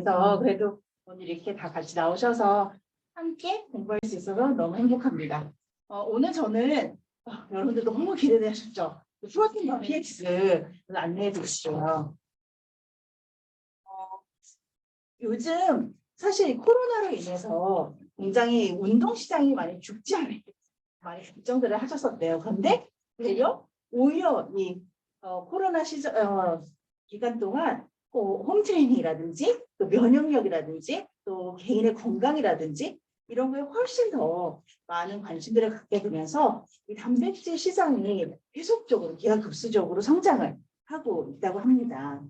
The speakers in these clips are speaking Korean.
그래도 오늘 이렇게 다 같이 나오셔서 함께 공부할 수 있어서 너무 행복합니다. 오늘 저는 여러분들 너무 기대되셨죠? 프로틴과 PX 안내해 드릴게요. 요즘 사실 코로나로 인해서 굉장히 운동 시장이 많이 죽지 않을까 많이 걱정들을 하셨었대요. 그런데 오히려 이 코로나 기간 동안 홈트레이닝이라든지 또 면역력이라든지 또 개인의 건강이라든지 이런 거에 훨씬 더 많은 관심들을 갖게 되면서 이 단백질 시장이 계속적으로 기하급수적으로 성장을 하고 있다고 합니다.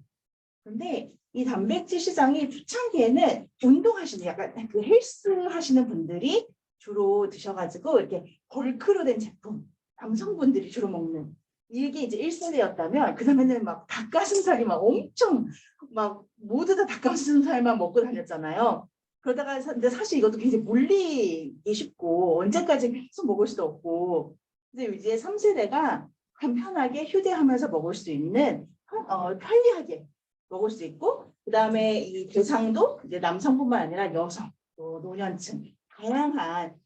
그런데 이 단백질 시장이 초창기에는 운동하시는 약간 그 헬스 하시는 분들이 주로 드셔가지고 이렇게 벌크로 된 제품, 남성분들이 주로 먹는 이게 이제 1세대였다면 그 다음에는 막 닭가슴살이 막 엄청 막 모두 다 닭가슴살만 먹고 다녔잖아요. 그러다가 근데 사실 이것도 굉장히 물리기 쉽고 언제까지 계속 먹을 수도 없고 근데 이제 3세대가 간편하게 휴대하면서 먹을 수 있는 편리하게 먹을 수 있고 그 다음에 이 대상도 이제 남성뿐만 아니라 여성, 또 노년층 다양한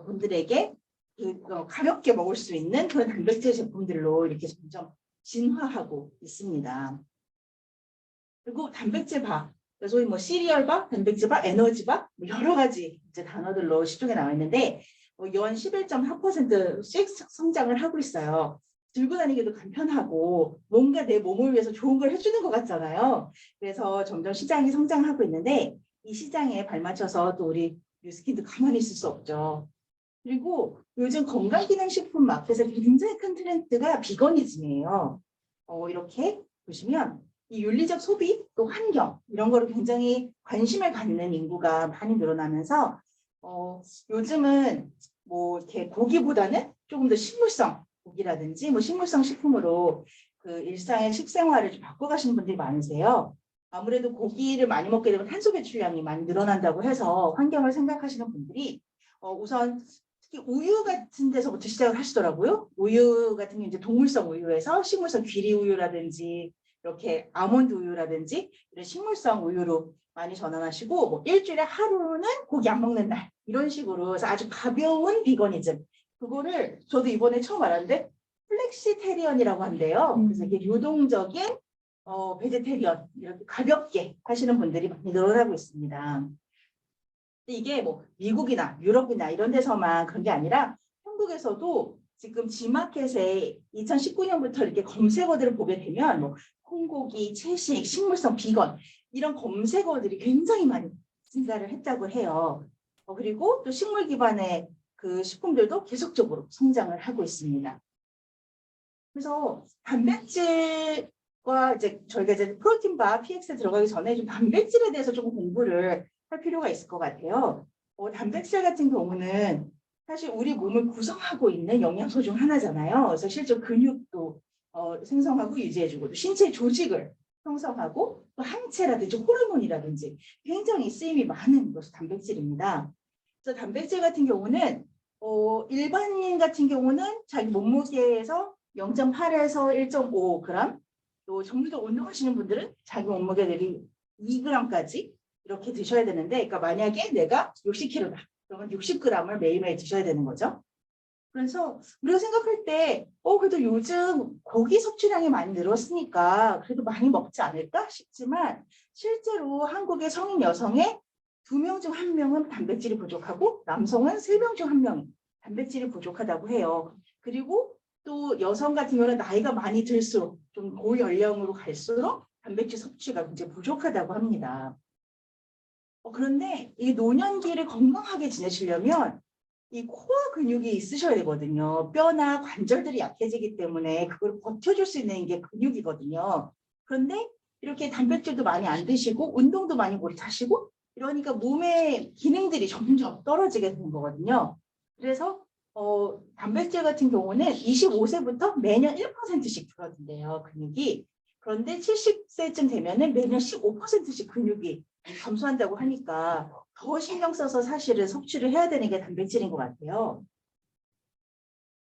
분들에게 가볍게 먹을 수 있는 그런 단백질 제품들로 이렇게 점점 진화하고 있습니다. 그리고 단백질 바, 소위 뭐 시리얼 바, 단백질 바, 에너지 바 여러 가지 이제 단어들로 시중에 나와 있는데 연 11.4%씩 성장을 하고 있어요. 들고 다니기도 간편하고 뭔가 내 몸을 위해서 좋은 걸 해주는 것 같잖아요. 그래서 점점 시장이 성장하고 있는데 이 시장에 발맞춰서 또 우리 뉴스킨도 가만히 있을 수 없죠. 그리고 요즘 건강기능식품 마켓에서 굉장히 큰 트렌드가 비거니즘이에요. 이렇게 보시면 이 윤리적 소비, 또 환경 이런 거를 굉장히 관심을 갖는 인구가 많이 늘어나면서 요즘은 뭐 이렇게 고기보다는 조금 더 식물성 고기라든지 뭐 식물성 식품으로 그 일상의 식생활을 좀 바꿔가시는 분들이 많으세요. 아무래도 고기를 많이 먹게 되면 탄소 배출량이 많이 늘어난다고 해서 환경을 생각하시는 분들이 우선 특히 우유 같은 데서부터 시작을 하시더라고요. 우유 같은 게 이제 동물성 우유에서 식물성 귀리 우유라든지 이렇게 아몬드 우유라든지 이런 식물성 우유로 많이 전환하시고 뭐 일주일에 하루는 고기 안 먹는 날 이런 식으로 해서 아주 가벼운 비거니즘 그거를 저도 이번에 처음 알았는데 플렉시테리언이라고 한대요. 그래서 이게 유동적인 베제테리언 이렇게 가볍게 하시는 분들이 많이 늘어나고 있습니다. 이게 뭐 미국이나 유럽이나 이런 데서만 그런 게 아니라 한국에서도 지금 G마켓에 2019년부터 이렇게 검색어들을 보게 되면 뭐 콩고기, 채식, 식물성, 비건 이런 검색어들이 굉장히 많이 증가를 했다고 해요. 그리고 또 식물 기반의 그 식품들도 계속적으로 성장을 하고 있습니다. 그래서 단백질과 이제 저희가 이제 프로틴바 PX에 들어가기 전에 좀 단백질에 대해서 조금 공부를 할 필요가 있을 것 같아요. 단백질 같은 경우는 사실 우리 몸을 구성하고 있는 영양소 중 하나잖아요. 그래서 실제 근육도 생성하고 유지해주고 또 신체 조직을 형성하고 또 항체라든지 호르몬이라든지 굉장히 쓰임이 많은 것이 단백질입니다. 그래서 단백질 같은 경우는 일반인 같은 경우는 자기 몸무게에서 0.8에서 1.5g 또 정말 더 운동하시는 분들은 자기 몸무게 대비 2g까지 이렇게 드셔야 되는데 그러니까 만약에 내가 60kg다 그러면 60g을 매일매일 드셔야 되는 거죠. 그래서 우리가 생각할 때 그래도 요즘 고기 섭취량이 많이 늘었으니까 그래도 많이 먹지 않을까 싶지만 실제로 한국의 성인 여성의 2명 중 1명은 단백질이 부족하고 남성은 3명 중 1명이 단백질이 부족하다고 해요. 그리고 또 여성 같은 경우는 나이가 많이 들수록 좀 고연령으로 갈수록 단백질 섭취가 굉장히 부족하다고 합니다. 그런데 이 노년기를 건강하게 지내시려면 이 코어 근육이 있으셔야 되거든요. 뼈나 관절들이 약해지기 때문에 그걸 버텨줄 수 있는 게 근육이거든요. 그런데 이렇게 단백질도 많이 안 드시고 운동도 많이 못 하시고 이러니까 몸의 기능들이 점점 떨어지게 되는 거거든요. 그래서 단백질 같은 경우는 25세부터 매년 1%씩 줄어든대요. 근육이. 그런데 70세쯤 되면은 매년 15%씩 근육이 감소한다고 하니까 더 신경 써서 사실은 섭취를 해야 되는 게 단백질인 것 같아요.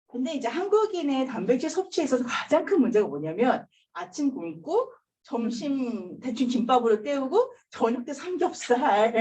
근데 이제 한국인의 단백질 섭취에 있어서 가장 큰 문제가 뭐냐면 아침 굶고 점심 대충 김밥으로 때우고 저녁 때 삼겹살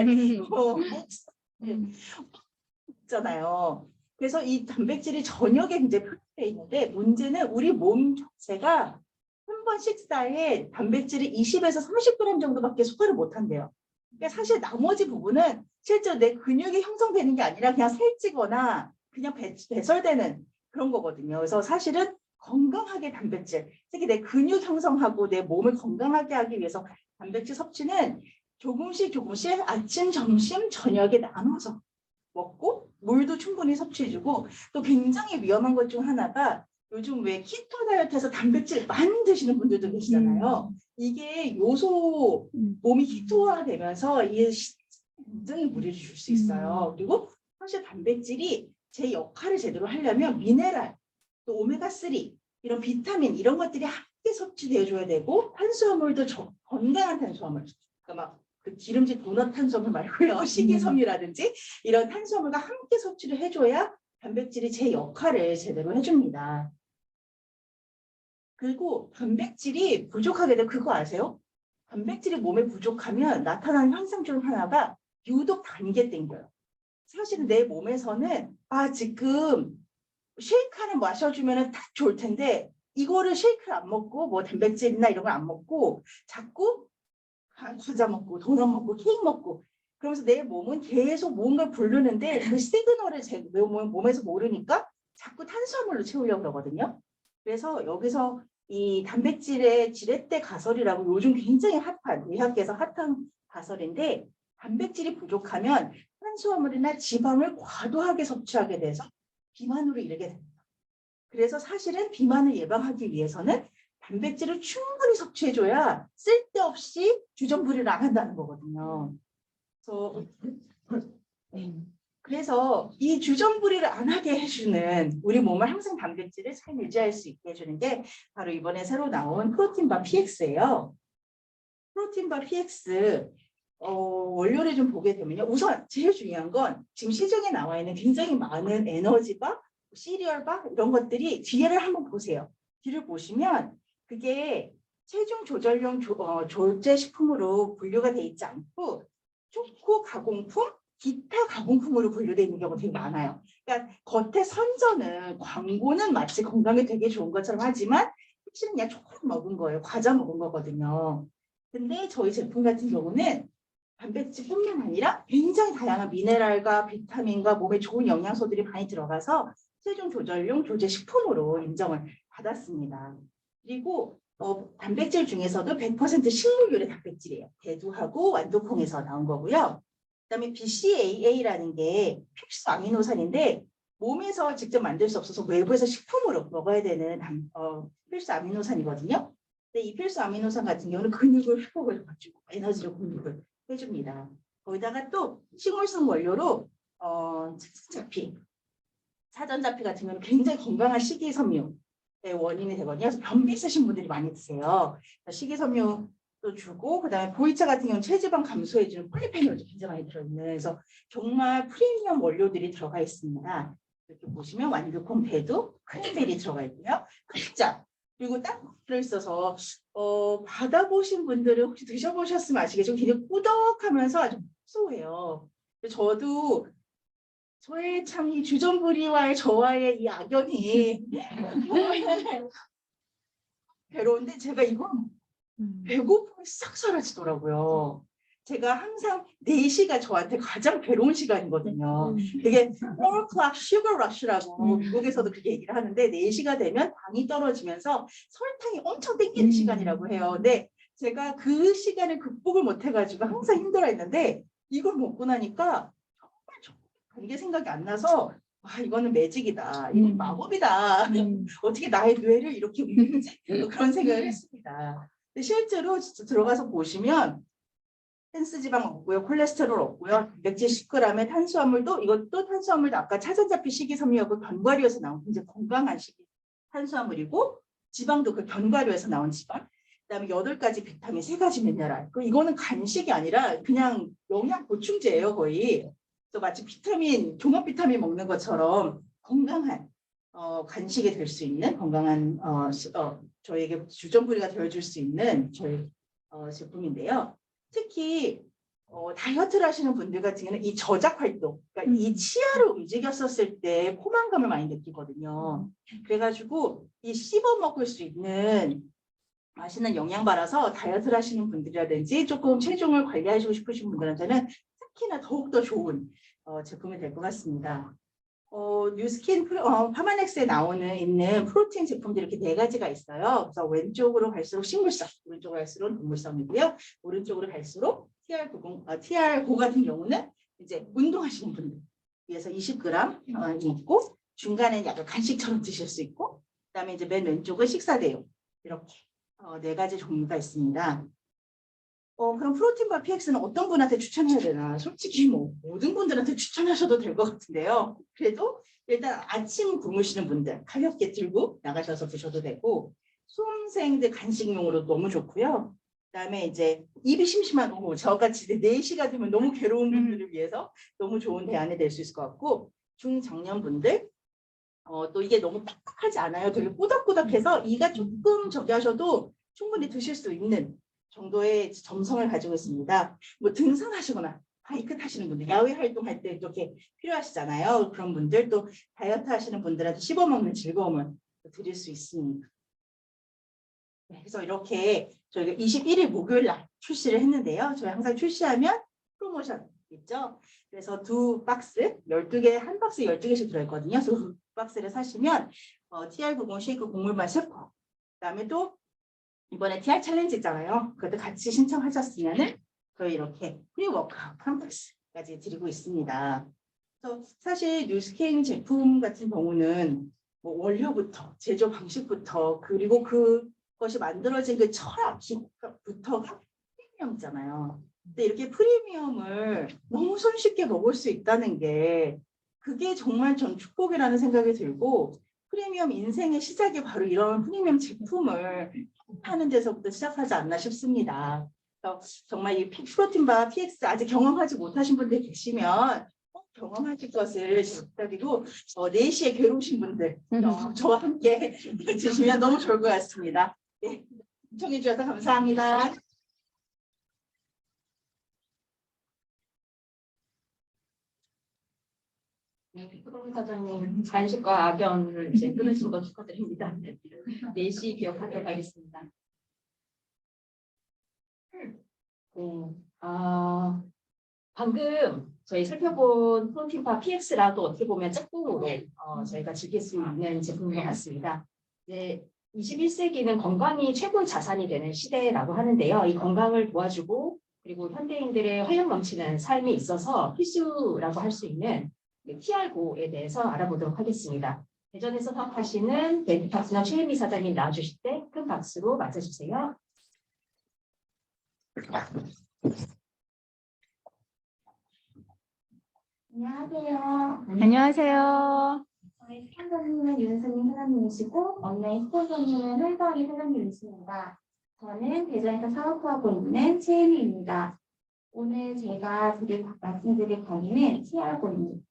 있잖아요. 그래서 이 단백질이 저녁에 굉장히 표현되어 있는데 문제는 우리 몸 자체가 한 번 식사에 단백질이 20에서 30g 정도밖에 소화를 못한대요. 그러니까 사실 나머지 부분은 실제로 내 근육이 형성되는 게 아니라 그냥 살찌거나 그냥 배설되는 그런 거거든요. 그래서 사실은 건강하게 단백질, 특히 내 근육 형성하고 내 몸을 건강하게 하기 위해서 단백질 섭취는 조금씩 아침, 점심, 저녁에 나눠서 먹고 물도 충분히 섭취해주고 또 굉장히 위험한 것 중 하나가 요즘 왜 키토 다이어트에서 단백질 많이 드시는 분들도 계시잖아요. 이게 요소 몸이 키토화 되면서 이게 굉장히 무리를 줄 수 있어요. 그리고 사실 단백질이 제 역할을 제대로 하려면 미네랄, 또 오메가3 이런 비타민 이런 것들이 함께 섭취되어 줘야 되고 탄수화물도 건강한 탄수화물 그러니까 막 그 기름진 도넛 탄수화물 말고요. 식이섬유라든지 이런 탄수화물과 함께 섭취를 해줘야 단백질이 제 역할을 제대로 해줍니다. 그리고 단백질이 부족하게 되면 그거 아세요? 단백질이 몸에 부족하면 나타나는 현상 중 하나가 유독 단 게 땡겨요. 사실은 내 몸에서는 지금 쉐이크 하나 마셔주면 딱 좋을 텐데 이거를 쉐이크를 안 먹고 뭐 단백질이나 이런 걸 안 먹고 자꾸 과자 먹고 도넛 먹고 케이크 먹고 그러면서 내 몸은 계속 뭔가 부르는데 그 시그널을 제 몸에서 모르니까 자꾸 탄수화물로 채우려고 그러거든요. 그래서 여기서 이 단백질의 지렛대 가설이라고 요즘 굉장히 핫한 의학계에서 핫한 가설인데 단백질이 부족하면 탄수화물이나 지방을 과도하게 섭취하게 돼서 비만으로 이르게 됩니다. 그래서 사실은 비만을 예방하기 위해서는 단백질을 충분히 섭취해줘야 쓸데없이 주전부리를 안 한다는 거거든요. 그래서 이 주전부리를 안 하게 해주는 우리 몸을 항상 단백질을 잘 유지할 수 있게 해주는 게 바로 이번에 새로 나온 프로틴바 PX예요. 프로틴바 PX 원료를 좀 보게 되면요. 우선 제일 중요한 건 지금 시중에 나와 있는 굉장히 많은 에너지바, 시리얼바 이런 것들이 뒤를 한번 보세요. 뒤를 보시면 그게 체중 조절용 조제 식품으로 분류가 돼 있지 않고 초코 가공품, 기타 가공품으로 분류되어 있는 경우가 되게 많아요. 그러니까 겉에 선전은 광고는 마치 건강에 되게 좋은 것처럼 하지만 사실은 그냥 초콜릿 먹은 거예요. 과자 먹은 거거든요. 근데 저희 제품 같은 경우는 단백질뿐만 아니라 굉장히 다양한 미네랄과 비타민과 몸에 좋은 영양소들이 많이 들어가서 체중 조절용 조제 식품으로 인정을 받았습니다. 그리고 단백질 중에서도 100% 식물유래 단백질이에요. 대두하고 완두콩에서 나온 거고요. 그다음에 BCAA라는 게 필수 아미노산인데 몸에서 직접 만들 수 없어서 외부에서 식품으로 먹어야 되는 필수 아미노산이거든요. 근데 이 필수 아미노산 같은 경우는 근육을 회복을 해주고 에너지를 공급을 해줍니다. 거기다가 또 식물성 원료로 사전자피 같은 경우는 굉장히 건강한 식이섬유의 원인이 되거든요. 그래서 변비 있으신 분들이 많이 드세요. 식이섬유도 주고 그다음에 보이차 같은 경우는 체지방 감소해주는 폴리페놀도 굉장히 많이 들어있는 그래서 정말 프리미엄 원료들이 들어가 있습니다. 이렇게 보시면 완두콩, 대두, 크랜베리 들어가 있고요. 흑자 그리고 딱 들어있어서 받아보신 분들은 혹시 드셔보셨으면 아시겠지만 굉장히 꾸덕하면서 아주 고소해요. 저도 저의 참 이 주전부리와의 저와의 이 악연이 괴로운데 제가 이건 배고픔이 싹 사라지더라고요. 제가 항상 4시가 저한테 가장 괴로운 시간이거든요. 이게 4 o'clock sugar rush라고 미국에서도 그렇게 얘기를 하는데 4시가 되면 당이 떨어지면서 설탕이 엄청 땡기는 시간이라고 해요. 근데 제가 그 시간을 극복을 못 해가지고 항상 힘들어했는데 이걸 먹고 나니까 정말 이게 생각이 안 나서 이거는 매직이다. 이건 마법이다. 어떻게 나의 뇌를 이렇게 움직이지? 그런 생각을 했습니다. 근데 실제로 들어가서 보시면 헬스지방 없고요. 콜레스테롤 없고요. 단백질 10g에 탄수화물도 이것도 탄수화물도 아까 차전자피 식이섬유하고 견과류에서 나온 굉장히 건강한 탄수화물이고 지방도 그 견과류에서 나온 지방 그다음에 8가지 비타민 3가지 미네랄 이거는 간식이 아니라 그냥 영양 보충제예요 거의. 또 마치 비타민 종합 비타민 먹는 것처럼 건강한 간식이 될 수 있는 건강한 저에게 주전부리가 되어줄 수 있는 저희 제품인데요. 특히 다이어트를 하시는 분들 같은 경우는 이 저작 활동, 그러니까 이 치아를 움직였었을 때 포만감을 많이 느끼거든요. 그래가지고 이 씹어 먹을 수 있는 맛있는 영양바라서 다이어트를 하시는 분들이라든지 조금 체중을 관리하시고 싶으신 분들한테는 특히나 더욱더 좋은 제품이 될 것 같습니다. 뉴스킨 파마넥스에 있는 프로틴 제품들이 이렇게 네 가지가 있어요. 그래서 왼쪽으로 갈수록 식물성, 오른쪽으로 갈수록 동물성이고요. 오른쪽으로 갈수록 TR9 같은 경우는 이제 운동하시는 분들 위해서 20g 있고 중간에 약간 간식처럼 드실 수 있고 그다음에 이제 맨 왼쪽은 식사 대용 이렇게 네 가지 종류가 있습니다. 그럼 프로틴바 PX는 어떤 분한테 추천해야 되나? 솔직히 뭐 모든 분들한테 추천하셔도 될 것 같은데요. 그래도 일단 아침 굶으시는 분들 가볍게 들고 나가셔서 드셔도 되고 수험생들 간식용으로 너무 좋고요. 그다음에 이제 입이 심심한 저같이 4시가 되면 너무 괴로운 분들을 위해서 너무 좋은 대안이 될 수 있을 것 같고 중장년분들 또 이게 너무 딱딱하지 않아요. 되게 꾸덕꾸덕해서 이가 조금 저기 하셔도 충분히 드실 수 있는 정도의 점성을 가지고 있습니다. 뭐 등산하시거나 바이크 타시는 분들, 야외 활동할 때 이렇게 필요하시잖아요. 그런 분들 또 다이어트 하시는 분들한테 씹어먹는 즐거움을 드릴 수 있습니다. 네, 그래서 이렇게 저희가 21일 목요일 날 출시를 했는데요. 저희 항상 출시하면 프로모션 있죠. 그래서 2박스, 12개, 한 박스 12개씩 들어있거든요. 그래서 그 박스를 사시면 TR90 쉐이크 곡물맛 셰프, 그다음에 또 이번에 TR 챌린지 있잖아요. 그것도 같이 신청하셨으면은 저희 이렇게 프리워크아웃 한 박스까지 드리고 있습니다. 그래서 사실 뉴스케인 제품 같은 경우는 뭐 원료부터 제조 방식부터 그리고 그것이 만들어진 그 철학부터가 프리미엄이잖아요. 근데 이렇게 프리미엄을 너무 손쉽게 먹을 수 있다는 게 그게 정말 전 축복이라는 생각이 들고 프리미엄 인생의 시작이 바로 이런 프리미엄 제품을 하는 데서부터 시작하지 않나 싶습니다. 그래서 정말 이 프로틴바 PX 아직 경험하지 못하신 분들 계시면 경험하실 것을 부탁드리고 4시에 괴로우신 분들 저와 함께 드시면 너무 좋을 것 같습니다. 네, 시청해 주셔서 감사합니다. 프로 사장님 간식과 악연을 이제 끊으신 거 축하드립니다. 4시 기억하도록 하겠습니다. 방금 저희 살펴본 프로틴바 PX라도 어떻게 보면 짝꿍으로 저희가 즐길 수 있는 제품인 것 같습니다. 네, 21세기는 건강이 최고의 자산이 되는 시대라고 하는데요. 이 건강을 도와주고 그리고 현대인들의 활력 넘치는 삶에 있어서 필수라고 할 수 있는 TR9에 대해서 알아보도록 하겠습니다. 대전에서 사업하시는 벤트파트너 최혜미 사장님 나와주실 때 큰 박수로 맞아주세요. 안녕하세요. 안녕하세요. 저희 스폰서님은 윤수님 사장님이시고 온라인 스폰서님은 흘더이 사장님이십니다. 저는 대전에서 사업하고 있는 최혜미입니다. 오늘 제가 말씀드릴 강의는 TR9입니다.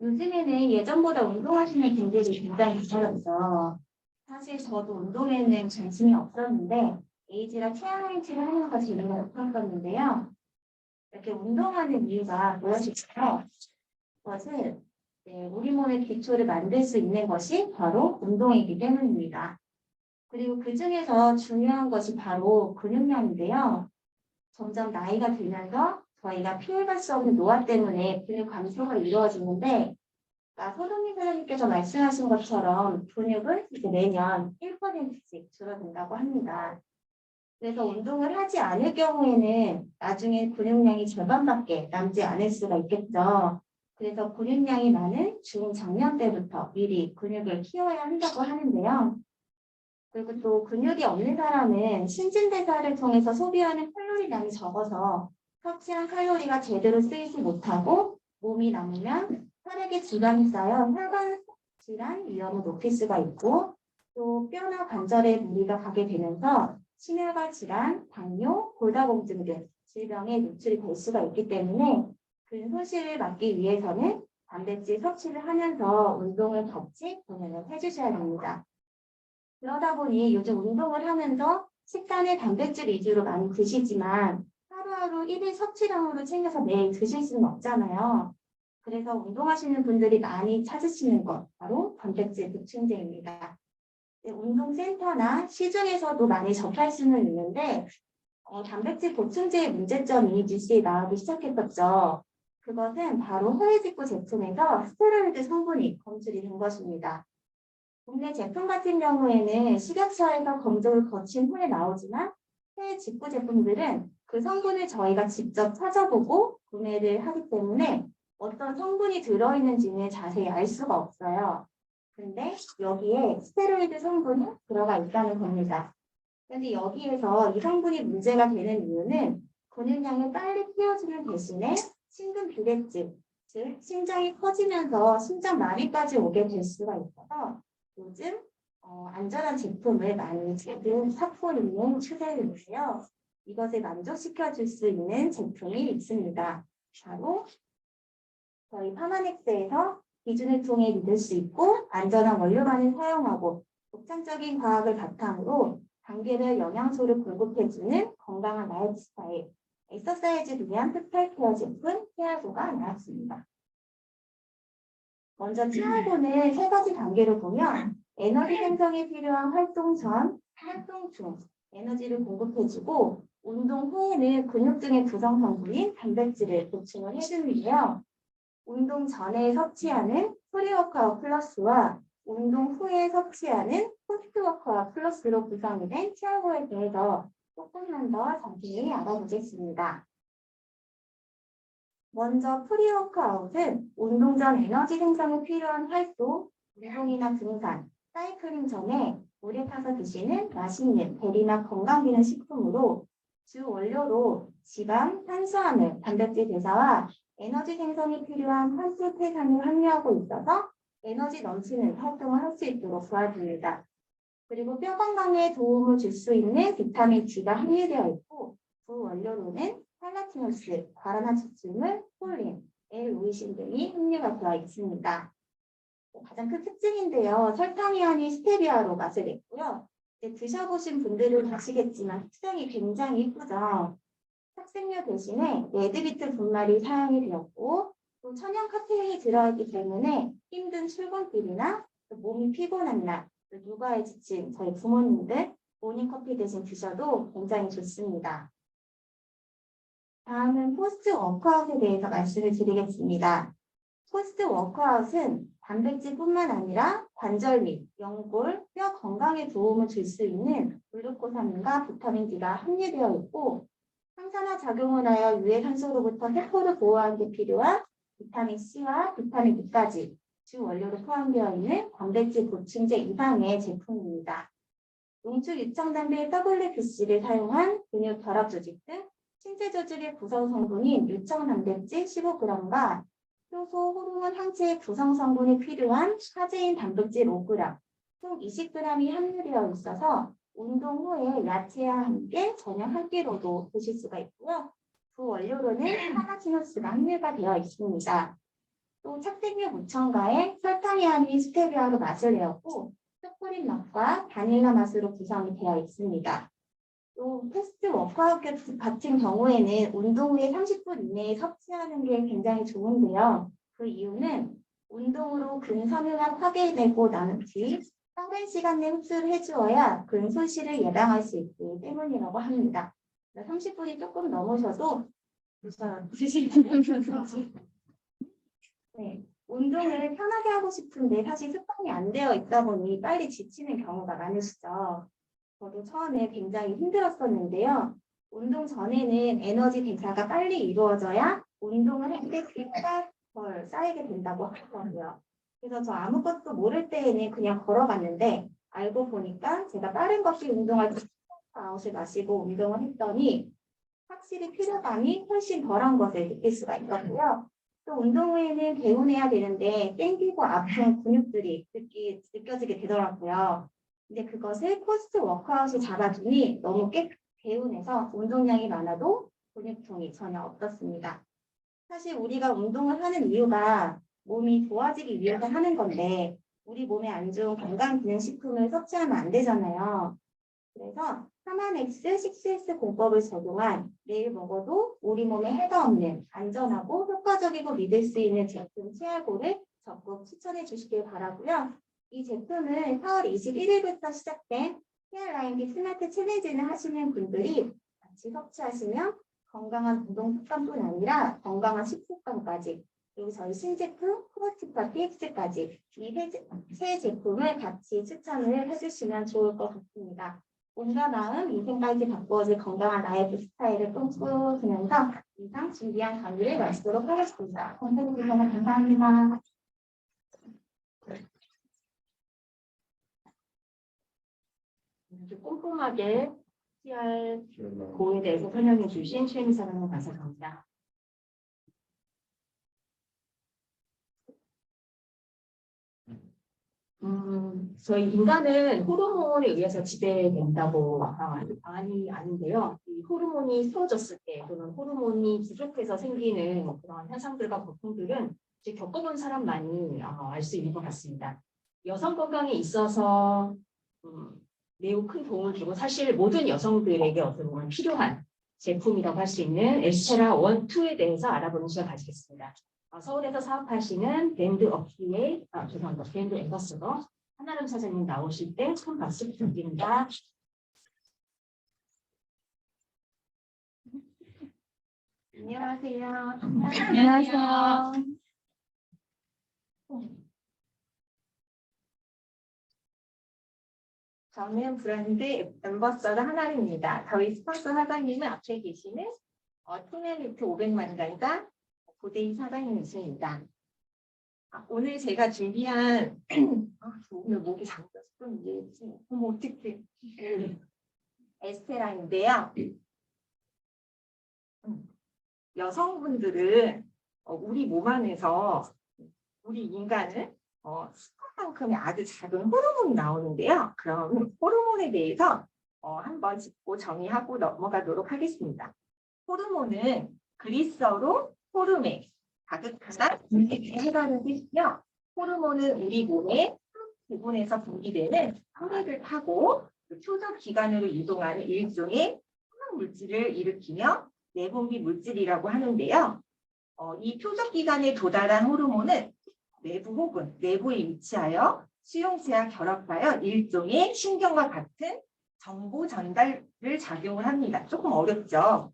요즘에는 예전보다 운동하시는 분들이 굉장히 많아졌죠. 사실 저도 운동에는 관심이 없었는데 에이지랑 TRH를 하면서 재미가 없었었는데요. 이렇게 운동하는 이유가 무엇일까요? 그것은 우리 몸의 기초를 만들 수 있는 것이 바로 운동이기 때문입니다. 그리고 그 중에서 중요한 것이 바로 근육량인데요. 점점 나이가 들면서 저희가 피해갈 수 없는 노화 때문에 근육 감소가 이루어지는데 손흥민 사장님께서 말씀하신 것처럼 근육은 이제 매년 1%씩 줄어든다고 합니다. 그래서 운동을 하지 않을 경우에는 나중에 근육량이 절반밖에 남지 않을 수가 있겠죠. 그래서 근육량이 많은 중장년 때부터 미리 근육을 키워야 한다고 하는데요. 그리고 또 근육이 없는 사람은 신진대사를 통해서 소비하는 칼로리량이 적어서 섭취한 칼로리가 제대로 쓰이지 못하고 몸이 남으면 혈액에 지방이 쌓여 혈관 질환 위험을 높일 수가 있고 또 뼈나 관절에 무리가 가게 되면서 심혈관 질환, 당뇨, 골다공증 등 질병에 노출이 될 수가 있기 때문에 근 손실을 막기 위해서는 단백질 섭취를 하면서 운동을 같이 병행을 해주셔야 됩니다. 그러다 보니 요즘 운동을 하면서 식단을 단백질 위주로 많이 드시지만 하루하루 1일 섭취량으로 챙겨서 매일 드실 수는 없잖아요. 그래서 운동하시는 분들이 많이 찾으시는 것, 바로 단백질 보충제입니다. 네, 운동센터나 시중에서도 많이 접할 수는 있는데 단백질 보충제의 문제점이 뉴스에 나오기 시작했었죠. 그것은 바로 해외 직구 제품에서 스테로이드 성분이 검출이 된 것입니다. 국내 제품 같은 경우에는 식약처에서 검증을 거친 후에 나오지만 해외 직구 제품들은 그 성분을 저희가 직접 찾아보고 구매를 하기 때문에 어떤 성분이 들어있는지는 자세히 알 수가 없어요. 근데 여기에 스테로이드 성분이 들어가 있다는 겁니다. 그런데 여기에서 이 성분이 문제가 되는 이유는 근육량을 빨리 키워주는 대신에 심근 비대증, 즉 심장이 커지면서 심장마비까지 오게 될 수가 있어서 요즘 안전한 제품을 많이 찾고 있는 추세인데요. 이것을 만족시켜 줄 수 있는 제품이 있습니다. 바로 저희 파마넥스에서 기준을 통해 믿을 수 있고 안전한 원료만을 사용하고 독창적인 과학을 바탕으로 단계별 영양소를 공급해주는 건강한 라이프 스타일, 엑서사이즈를 위한 스타일케어 제품 티아고가 나왔습니다. 먼저 티아고는 세 가지 단계로 보면 에너지 생성에 필요한 활동 전, 활동 중 에너지를 공급해주고 운동 후에는 근육 등의 구성 성분인 단백질을 보충을 해주는데요. 운동 전에 섭취하는 프리워크아웃 플러스와 운동 후에 섭취하는 포스트워크아웃 플러스로 구성이 된 티아고에 대해서 조금만 더 자세히 알아보겠습니다. 먼저 프리워크아웃은 운동 전 에너지 생성에 필요한 활동, 운동이나 등산, 사이클링 전에 물에 타서 드시는 맛있는 대리나 건강기능 식품으로 주 원료로 지방, 탄수화물, 단백질 대사와 에너지 생성이 필요한 활수태산을 함유하고 있어서 에너지 넘치는 활동을 할 수 있도록 도와줍니다. 그리고 뼈 건강에 도움을 줄 수 있는 비타민 D가 함유되어 있고 주 원료로는 팔라티노스, 과란화 추출물, 콜린, L-오이신 등이 함유가 되어 있습니다. 가장 큰 특징인데요. 설탕이 아닌 스테비아로 맛을 냈고요. 드셔보신 분들은 아시겠지만 특성이 굉장히 예쁘죠. 착색료 대신에 레드비트 분말이 사용이 되었고 또 천연 카페인이 들어있기 때문에 힘든 출근길이나 몸이 피곤한 날, 육아에 지친 저희 부모님들 모닝커피 대신 드셔도 굉장히 좋습니다. 다음은 포스트 워크아웃에 대해서 말씀을 드리겠습니다. 포스트 워크아웃은 단백질뿐만 아니라 관절 및 연골, 뼈 건강에 도움을 줄 수 있는 글루코사민과 비타민 D가 함유되어 있고 항산화 작용을 하여 유해산소로부터 세포를 보호하는 데 필요한 비타민 C와 비타민 B까지 주 원료로 포함되어 있는 단백질 보충제 이상의 제품입니다. 농축 유청단백 WBC를 사용한 근육 결합 조직 등 신체 조직의 구성 성분인 유청단백질 15g과 효소, 호르몬, 항체의 구성 성분이 필요한 카제인 단백질 5g, 총 20g이 함유되어 있어서 운동 후에 야채와 함께 저녁 한 끼로도 드실 수가 있고요. 그 원료로는 팔라티노스가 함유가 되어 있습니다. 또 착색류 무첨가에 설탕이 아닌 스테비아로 맛을 내었고 초콜릿 맛과 바닐라 맛으로 구성이 되어 있습니다. 또 패스트 워크아웃 같은 경우에는 운동 후에 30분 이내에 섭취하는 게 굉장히 좋은데요. 그 이유는 운동으로 근섬유가 파괴되고 난 뒤 빠른 시간 내에 흡수를 해주어야 근소실을 예방할 수 있기 때문이라고 합니다. 30분이 조금 넘으셔도 네, 운동을 편하게 하고 싶은데 사실 습관이 안 되어 있다 보니 빨리 지치는 경우가 많으시죠. 저도 처음에 굉장히 힘들었었는데요. 운동 전에는 에너지 대사가 빨리 이루어져야 운동을 할 때 피가 덜 쌓이게 된다고 하더라고요. 그래서 저 아무것도 모를 때에는 그냥 걸어갔는데 알고 보니까 제가 빠른 걷기 운동할 때 아웃을 마시고 운동을 했더니 확실히 피로감이 훨씬 덜한 것을 느낄 수가 있었고요. 또 운동 후에는 개운해야 되는데 땡기고 아픈 근육들이 느껴지게 되더라고요. 근데 그것을 포스트 워크아웃이 잡아주니 너무 개운해서 운동량이 많아도 근육통이 전혀 없었습니다. 사실 우리가 운동을 하는 이유가 몸이 좋아지기 위해서 하는 건데 우리 몸에 안 좋은 건강기능식품을 섭취하면 안 되잖아요. 그래서 3-X, 6S 공법을 적용한 매일 먹어도 우리 몸에 해가 없는 안전하고 효과적이고 믿을 수 있는 제품 치알고를 적극 추천해 주시길 바라고요. 이 제품은 4월 21일부터 시작된 헤어라인비 스마트 챌린지를 하시는 분들이 같이 섭취하시면 건강한 운동 습관뿐 아니라 건강한 식습관까지 그리고 저희 신제품 프로티파 PX까지 이 세 제품을 같이 추천을 해주시면 좋을 것 같습니다. 몸과 마음, 인생까지 바꾸어질 건강한 라이프 스타일을 꿈꾸면서 이상 준비한 강의를 마치도록 하겠습니다. 선생님께서 감사합니다. 아주 꼼꼼하게 PR 고에 대해서 설명해 주신 최미사장님 감사합니다. 저희 인간은 호르몬에 의해서 지배된다고 많이 아는데요. 이 호르몬이 쓰러졌을 때 또는 호르몬이 부족해서 생기는 그런 현상들과 고통들은 이제 겪어본 사람만이 알 수 있는 것 같습니다. 여성 건강에 있어서 매우 큰 도움을 주고 사실 모든 여성들에게 어떻게 보면 필요한 제품이라고 할 수 있는 에스테라 1, 2에 대해서 알아보는 시간 가지겠습니다. 서울에서 사업하시는 밴드 업계의 죄송합니다. 밴드 엠버서더 한아름 사장님 나오실 때 큰 박수 부탁드립니다. 안녕하세요. 안녕하세요. 저는 브랜드 엠버서더 한아름입니다. 저희 스폰서 사장님은 앞에 계시는 투맨리트 500만 단자 고대희 사장님이십니다. 오늘 제가 준비한 오늘 목이 잠겼어. 어머 어떡해. 에스테라인데요. 여성분들은 우리 몸 안에서 우리 인간은 수컷만큼의 아주 작은 호르몬이 나오는데요. 그럼 호르몬에 대해서 한번 짚고 정의하고 넘어가도록 하겠습니다. 호르몬은 그리스어로 호르메, 자극하다, 해라는 뜻이요. 호르몬은 우리 몸의 부분에서 분비되는 혈액을 타고 표적 기관으로 이동하는 일종의 화학 물질을 일으키며 내분비 물질이라고 하는데요. 이 표적 기관에 도달한 호르몬은 내부 혹은 내부에 위치하여 수용체와 결합하여 일종의 신경과 같은 정보 전달을 작용을 합니다. 조금 어렵죠?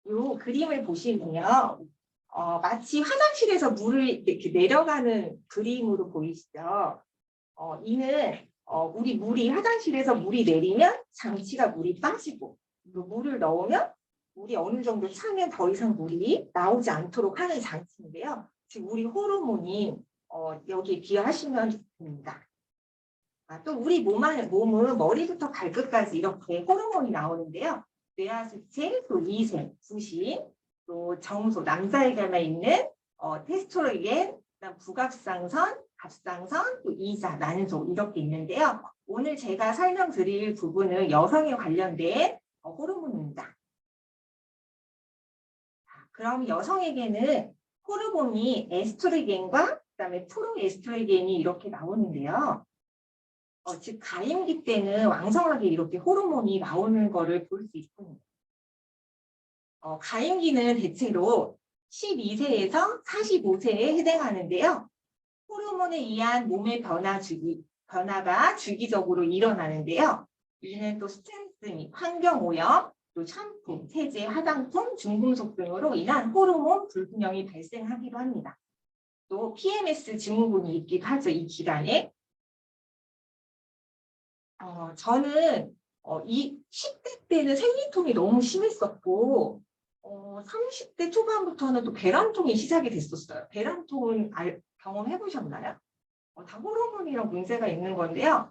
이 그림을 보시면요. 마치 화장실에서 물을 이렇게 내려가는 그림으로 보이시죠? 이는 우리 물이 화장실에서 물이 내리면 장치가 물이 빠지고 물을 넣으면 물이 어느 정도 차면 더 이상 물이 나오지 않도록 하는 장치인데요. 지금 우리 호르몬이 여기에 비유하시면 됩니다. 또 우리 몸은 머리부터 발끝까지 이렇게 호르몬이 나오는데요. 뇌하수체, 또 위세, 부신, 또 정소, 남자에게만 있는 테스토스테론, 그다음 부갑상선, 갑상선, 또 이자, 난소 이렇게 있는데요. 오늘 제가 설명드릴 부분은 여성에 관련된 호르몬입니다. 그럼 여성에게는 호르몬이 에스트로겐과 그다음에 프로에스트로겐이 이렇게 나오는데요. 즉 가임기 때는 왕성하게 이렇게 호르몬이 나오는 것을 볼 수 있습니다. 가임기는 대체로 12세에서 45세에 해당하는데요. 호르몬에 의한 몸의 변화가 주기적으로 일어나는데요. 이는 또 스트레스 및 환경오염, 또 샴푸, 세제, 화장품, 중금속 등으로 인한 호르몬 불균형이 발생하기도 합니다. 또 PMS 증후군이 있기도 하죠. 이 기간에. 저는 이 10대 때는 생리통이 너무 심했었고 30대 초반부터는 또 배란통이 시작이 됐었어요. 배란통은 경험해 보셨나요? 다 호르몬이랑 문제가 있는 건데요.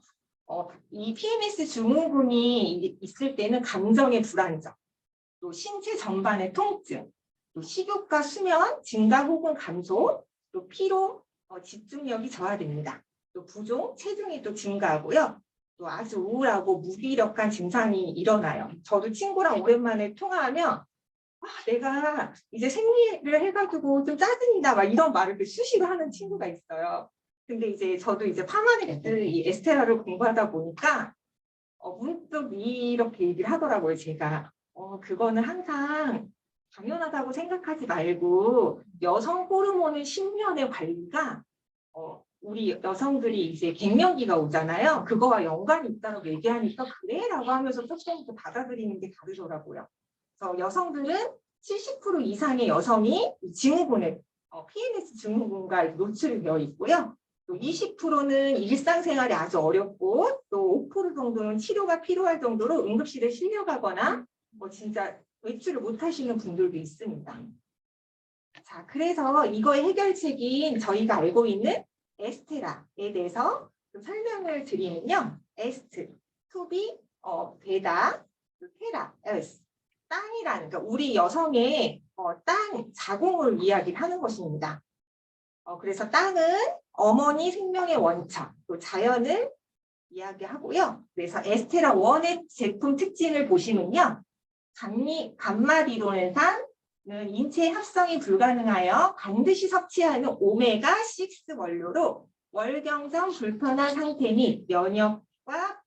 이 PMS 증후군이 있을 때는 감정의 불안정, 또 신체 전반의 통증, 또 식욕과 수면 증가 혹은 감소, 또 피로, 집중력이 저하됩니다. 또 부종, 체중이 또 증가하고요. 또 아주 우울하고 무기력한 증상이 일어나요. 저도 친구랑 오랜만에 통화하면 내가 이제 생리를 해가지고 좀 짜증이다 막 이런 말을 수시로 하는 친구가 있어요. 근데 이제 저도 이제 파마네스 이 에스테라를 공부하다 보니까 문득 이렇게 얘기를 하더라고요. 제가 그거는 항상 당연하다고 생각하지 말고 여성 호르몬의 신변의 관리가 우리 여성들이 이제 갱년기가 오잖아요. 그거와 연관이 있다고 얘기하니까 그래라고 하면서 조금 더 받아들이는 게 다르더라고요. 그래서 여성들은 70% 이상의 여성이 증후군에 PMS 증후군과 노출이 되어 있고요. 또 20%는 일상생활이 아주 어렵고 또 5% 정도는 치료가 필요할 정도로 응급실에 실려가거나 진짜 외출을 못 하시는 분들도 있습니다. 자, 그래서 이거의 해결책인 저희가 알고 있는 에스테라에 대해서 좀 설명을 드리면요. 에스트, 투비, 베다, 테라, 에스. 땅이라는, 그러니까 우리 여성의 땅, 자궁을 이야기하는 것입니다. 그래서 땅은 어머니 생명의 원천, 또 자연을 이야기하고요. 그래서 에스테라 1의 제품 특징을 보시면요. 감마리론상 인체 합성이 불가능하여 반드시 섭취하는 오메가6 원료로 월경성 불편한 상태 및 면역과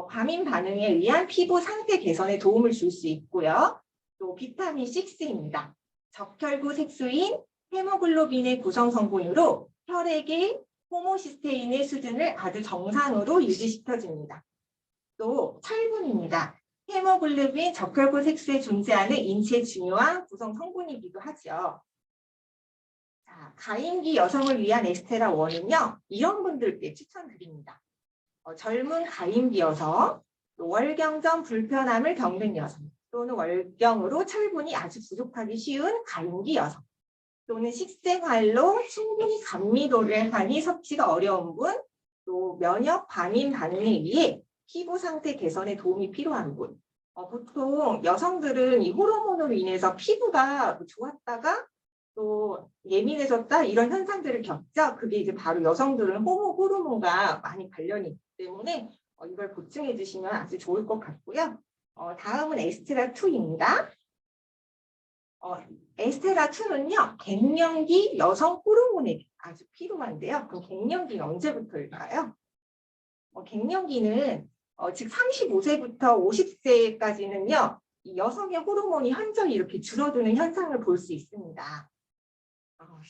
과민 반응에 의한 피부 상태 개선에 도움을 줄 수 있고요. 또 비타민 6입니다. 적혈구 색소인 헤모글로빈의 구성 성분으로 혈액의 호모시스테인의 수준을 아주 정상으로 유지시켜줍니다. 또 철분입니다. 헤모글로빈, 적혈구 색소에 존재하는 인체의 중요한 구성 성분이기도 하죠. 자, 가임기 여성을 위한 에스테라 1은요. 이런 분들께 추천드립니다. 젊은 가임기 여성, 또 월경전 불편함을 겪는 여성, 또는 월경으로 철분이 아주 부족하기 쉬운 가임기 여성, 또는 식생활로 충분히 감미도를 하니 섭취가 어려운 분, 또 면역 과민 반응에 의해 피부 상태 개선에 도움이 필요한 분. 보통 여성들은 이 호르몬으로 인해서 피부가 좋았다가 또 예민해졌다 이런 현상들을 겪죠. 그게 이제 바로 여성들은 호르몬과 많이 관련이 있기 때문에 이걸 보충해 주시면 아주 좋을 것 같고요. 다음은 에스테라2입니다. 에스테라2는요. 갱년기 여성 호르몬에 아주 필요한데요. 그럼 갱년기는 언제부터일까요? 갱년기는 즉 35세부터 50세까지는요. 이 여성의 호르몬이 현저히 이렇게 줄어드는 현상을 볼 수 있습니다.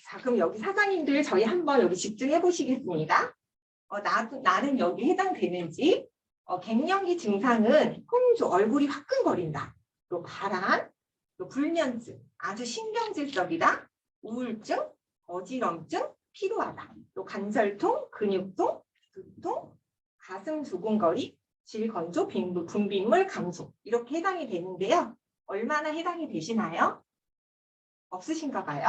자, 그럼 여기 사장님들 저희 한번 여기 집중해 보시겠습니다. 나는 여기 해당되는지. 갱년기 증상은 홍조, 얼굴이 화끈거린다. 또 발한, 또 불면증, 아주 신경질적이다. 우울증, 어지럼증, 피로하다. 또 관절통, 근육통, 두통, 가슴 두근거림, 질건조, 분비물 감소 이렇게 해당이 되는데요. 얼마나 해당이 되시나요? 없으신가 봐요.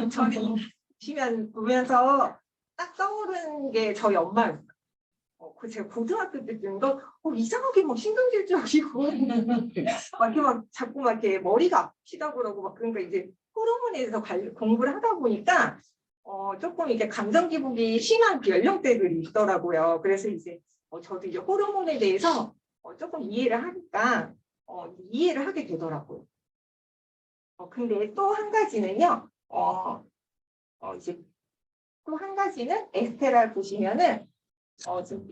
저는 보면서 딱 떠오르는 게 저희 엄마였어요. 제가 고등학교 때쯤도 이상하게 막 신경질적이고 막 이렇게 막 자꾸 막 이렇게 머리가 아프시다고 그러고 막 그러니까 이제 호르몬에 대해서 공부를 하다 보니까 조금 이렇게 감정 기복이 심한 연령대들이 있더라고요. 그래서 이제 저도 이제 호르몬에 대해서 조금 이해를 하니까 이해를 하게 되더라고요. 근데 또 한 가지는요. 이제 또 한 가지는 에스테라를 보시면은 지금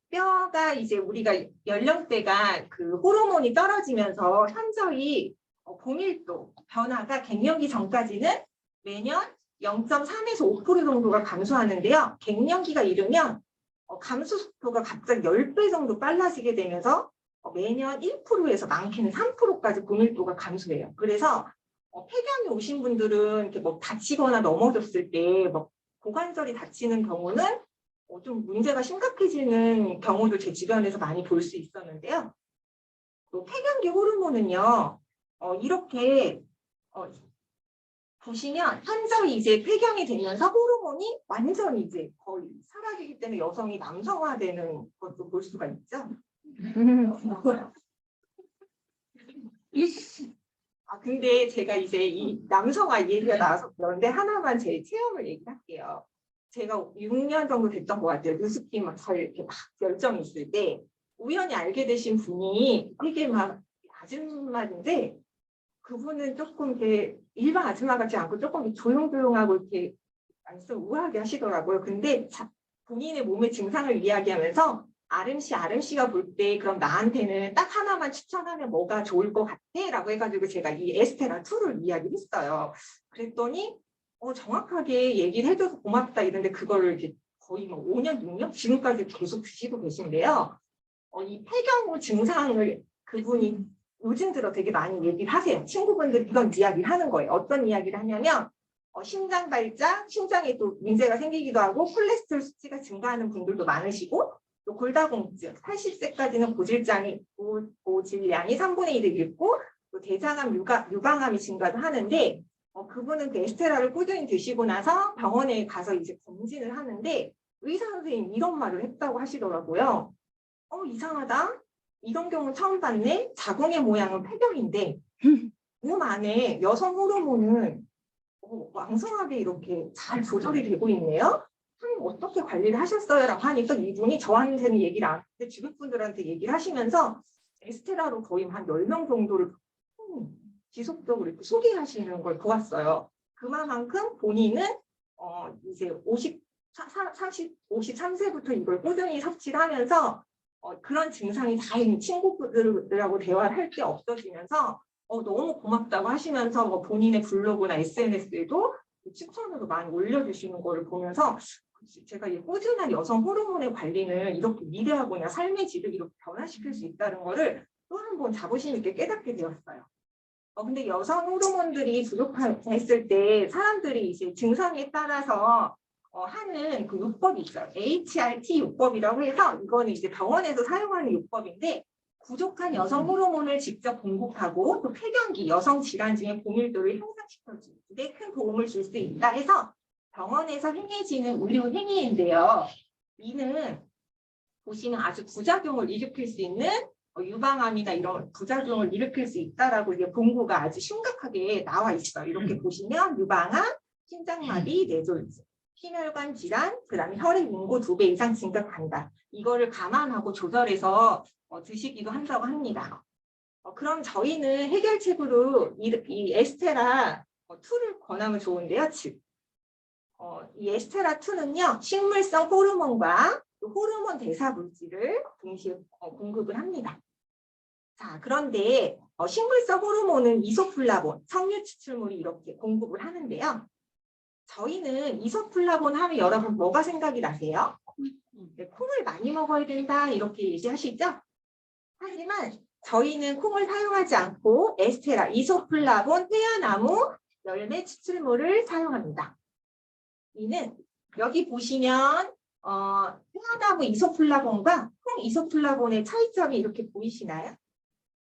뼈가 이제 우리가 연령대가 그 호르몬이 떨어지면서 현저히 고밀도 변화가 갱년기 전까지는 매년 0.3에서 5% 정도가 감소하는데요. 갱년기가 이르면 감소 속도가 갑자기 10배 정도 빨라지게 되면서 매년 1%에서 많게는 3%까지 고밀도가 감소해요. 그래서 폐경이 오신 분들은 이렇게 뭐 다치거나 넘어졌을 때 뭐 고관절이 다치는 경우는 좀 문제가 심각해지는 경우도 제 주변에서 많이 볼 수 있었는데요. 또 폐경기 호르몬은요, 이렇게 보시면 현저히 이제 폐경이 되면서 호르몬이 완전히 이제 거의 사라지기 때문에 여성이 남성화되는 것도 볼 수가 있죠. 근데 제가 이제 이 남성화 얘기가 나와서 그런데 하나만 제 체험을 얘기할게요. 제가 6년 정도 됐던 것 같아요. 뉴스키 막 이렇게 막 열정이 있을 때 우연히 알게 되신 분이 되게 막 아줌마인데 그분은 조금 이렇게 일반 아줌마 같지 않고 조금 조용조용하고 이렇게 말씀 우아하게 하시더라고요. 근데 본인의 몸의 증상을 이야기하면서 아름씨가 볼 때 그럼 나한테는 딱 하나만 추천하면 뭐가 좋을 것 같아? 라고 해가지고 제가 이 에스테라 2를 이야기했어요. 그랬더니 정확하게 얘기를 해줘서 고맙다 이런데 그거를 이제 거의 뭐 5년, 6년 지금까지 계속 드시고 계신데요. 이 폐경 후 증상을 그분이 요즘 들어 되게 많이 얘기를 하세요. 친구분들 이런 이야기를 하는 거예요. 어떤 이야기를 하냐면 심장 발작, 심장에 또 문제가 생기기도 하고 콜레스테롤 수치가 증가하는 분들도 많으시고 또 골다공증, 80세까지는 고질량이 3분의 1을 잃고 또 대장암, 유방암이 증가도 하는데 그분은 그 에스테라를 꾸준히 드시고 나서 병원에 가서 이제 검진을 하는데 의사 선생님이 이런 말을 했다고 하시더라고요. 이상하다. 이런 경우 처음 봤네. 자궁의 모양은 폐경인데 몸 안에 여성 호르몬은 왕성하게 이렇게 잘 조절이 되고 있네요. 선생님 어떻게 관리를 하셨어요? 라고 하니까 이분이 저한테는 얘기를 안 했는데 주변 분들한테 얘기를 하시면서 에스테라로 거의 한 10명 정도를 지속적으로 이렇게 소개하시는 걸 보았어요. 그만큼 본인은 이제 53세부터 이걸 꾸준히 섭취를 하면서 그런 증상이 다행히 친구들하고 대화를 할 때 없어지면서 너무 고맙다고 하시면서 뭐 본인의 블로그나 SNS에도 추천으로 많이 올려주시는 거를 보면서 제가 이 꾸준한 여성 호르몬의 관리는 이렇게 위대하구나, 삶의 질을 이렇게 변화시킬 수 있다는 거를 또 한 번 자부심 있게 깨닫게 되었어요. 근데 여성 호르몬들이 부족했을 때 사람들이 이제 증상에 따라서 하는 그 요법이 있어요. HRT 요법이라고 해서 이거는 이제 병원에서 사용하는 요법인데 부족한 여성 호르몬을 직접 공급하고 또 폐경기 여성 질환 중에 고밀도를 향상시켜주는 데 큰 도움을 줄 수 있다 해서 병원에서 행해지는 의료 행위인데요. 이는 보시면 아주 부작용을 일으킬 수 있는 유방암이나 이런 부작용을 일으킬 수 있다라고 이제 본고가 아주 심각하게 나와 있어요. 이렇게 보시면 유방암, 심장마비, 뇌졸중, 심혈관 질환, 그다음에 혈액 인고 2배 이상 증가한다. 이거를 감안하고 조절해서 드시기도 한다고 합니다. 그럼 저희는 해결책으로 이 에스테라 2를 권하면 좋은데요. 즉, 이 에스테라 2는요, 식물성 호르몬과 호르몬 대사 물질을 동시에 공급을 합니다. 자, 그런데 식물성 호르몬은 이소플라본, 석류 추출물이 이렇게 공급을 하는데요. 저희는 이소플라본 하면 여러분 뭐가 생각이 나세요? 네, 콩을 많이 먹어야 된다 이렇게 얘기하시죠? 하지만 저희는 콩을 사용하지 않고 에스테라, 이소플라본, 회화나무, 열매 추출물을 사용합니다. 이는 여기 보시면 회화나무 이소플라본과 콩 이소플라본의 차이점이 이렇게 보이시나요?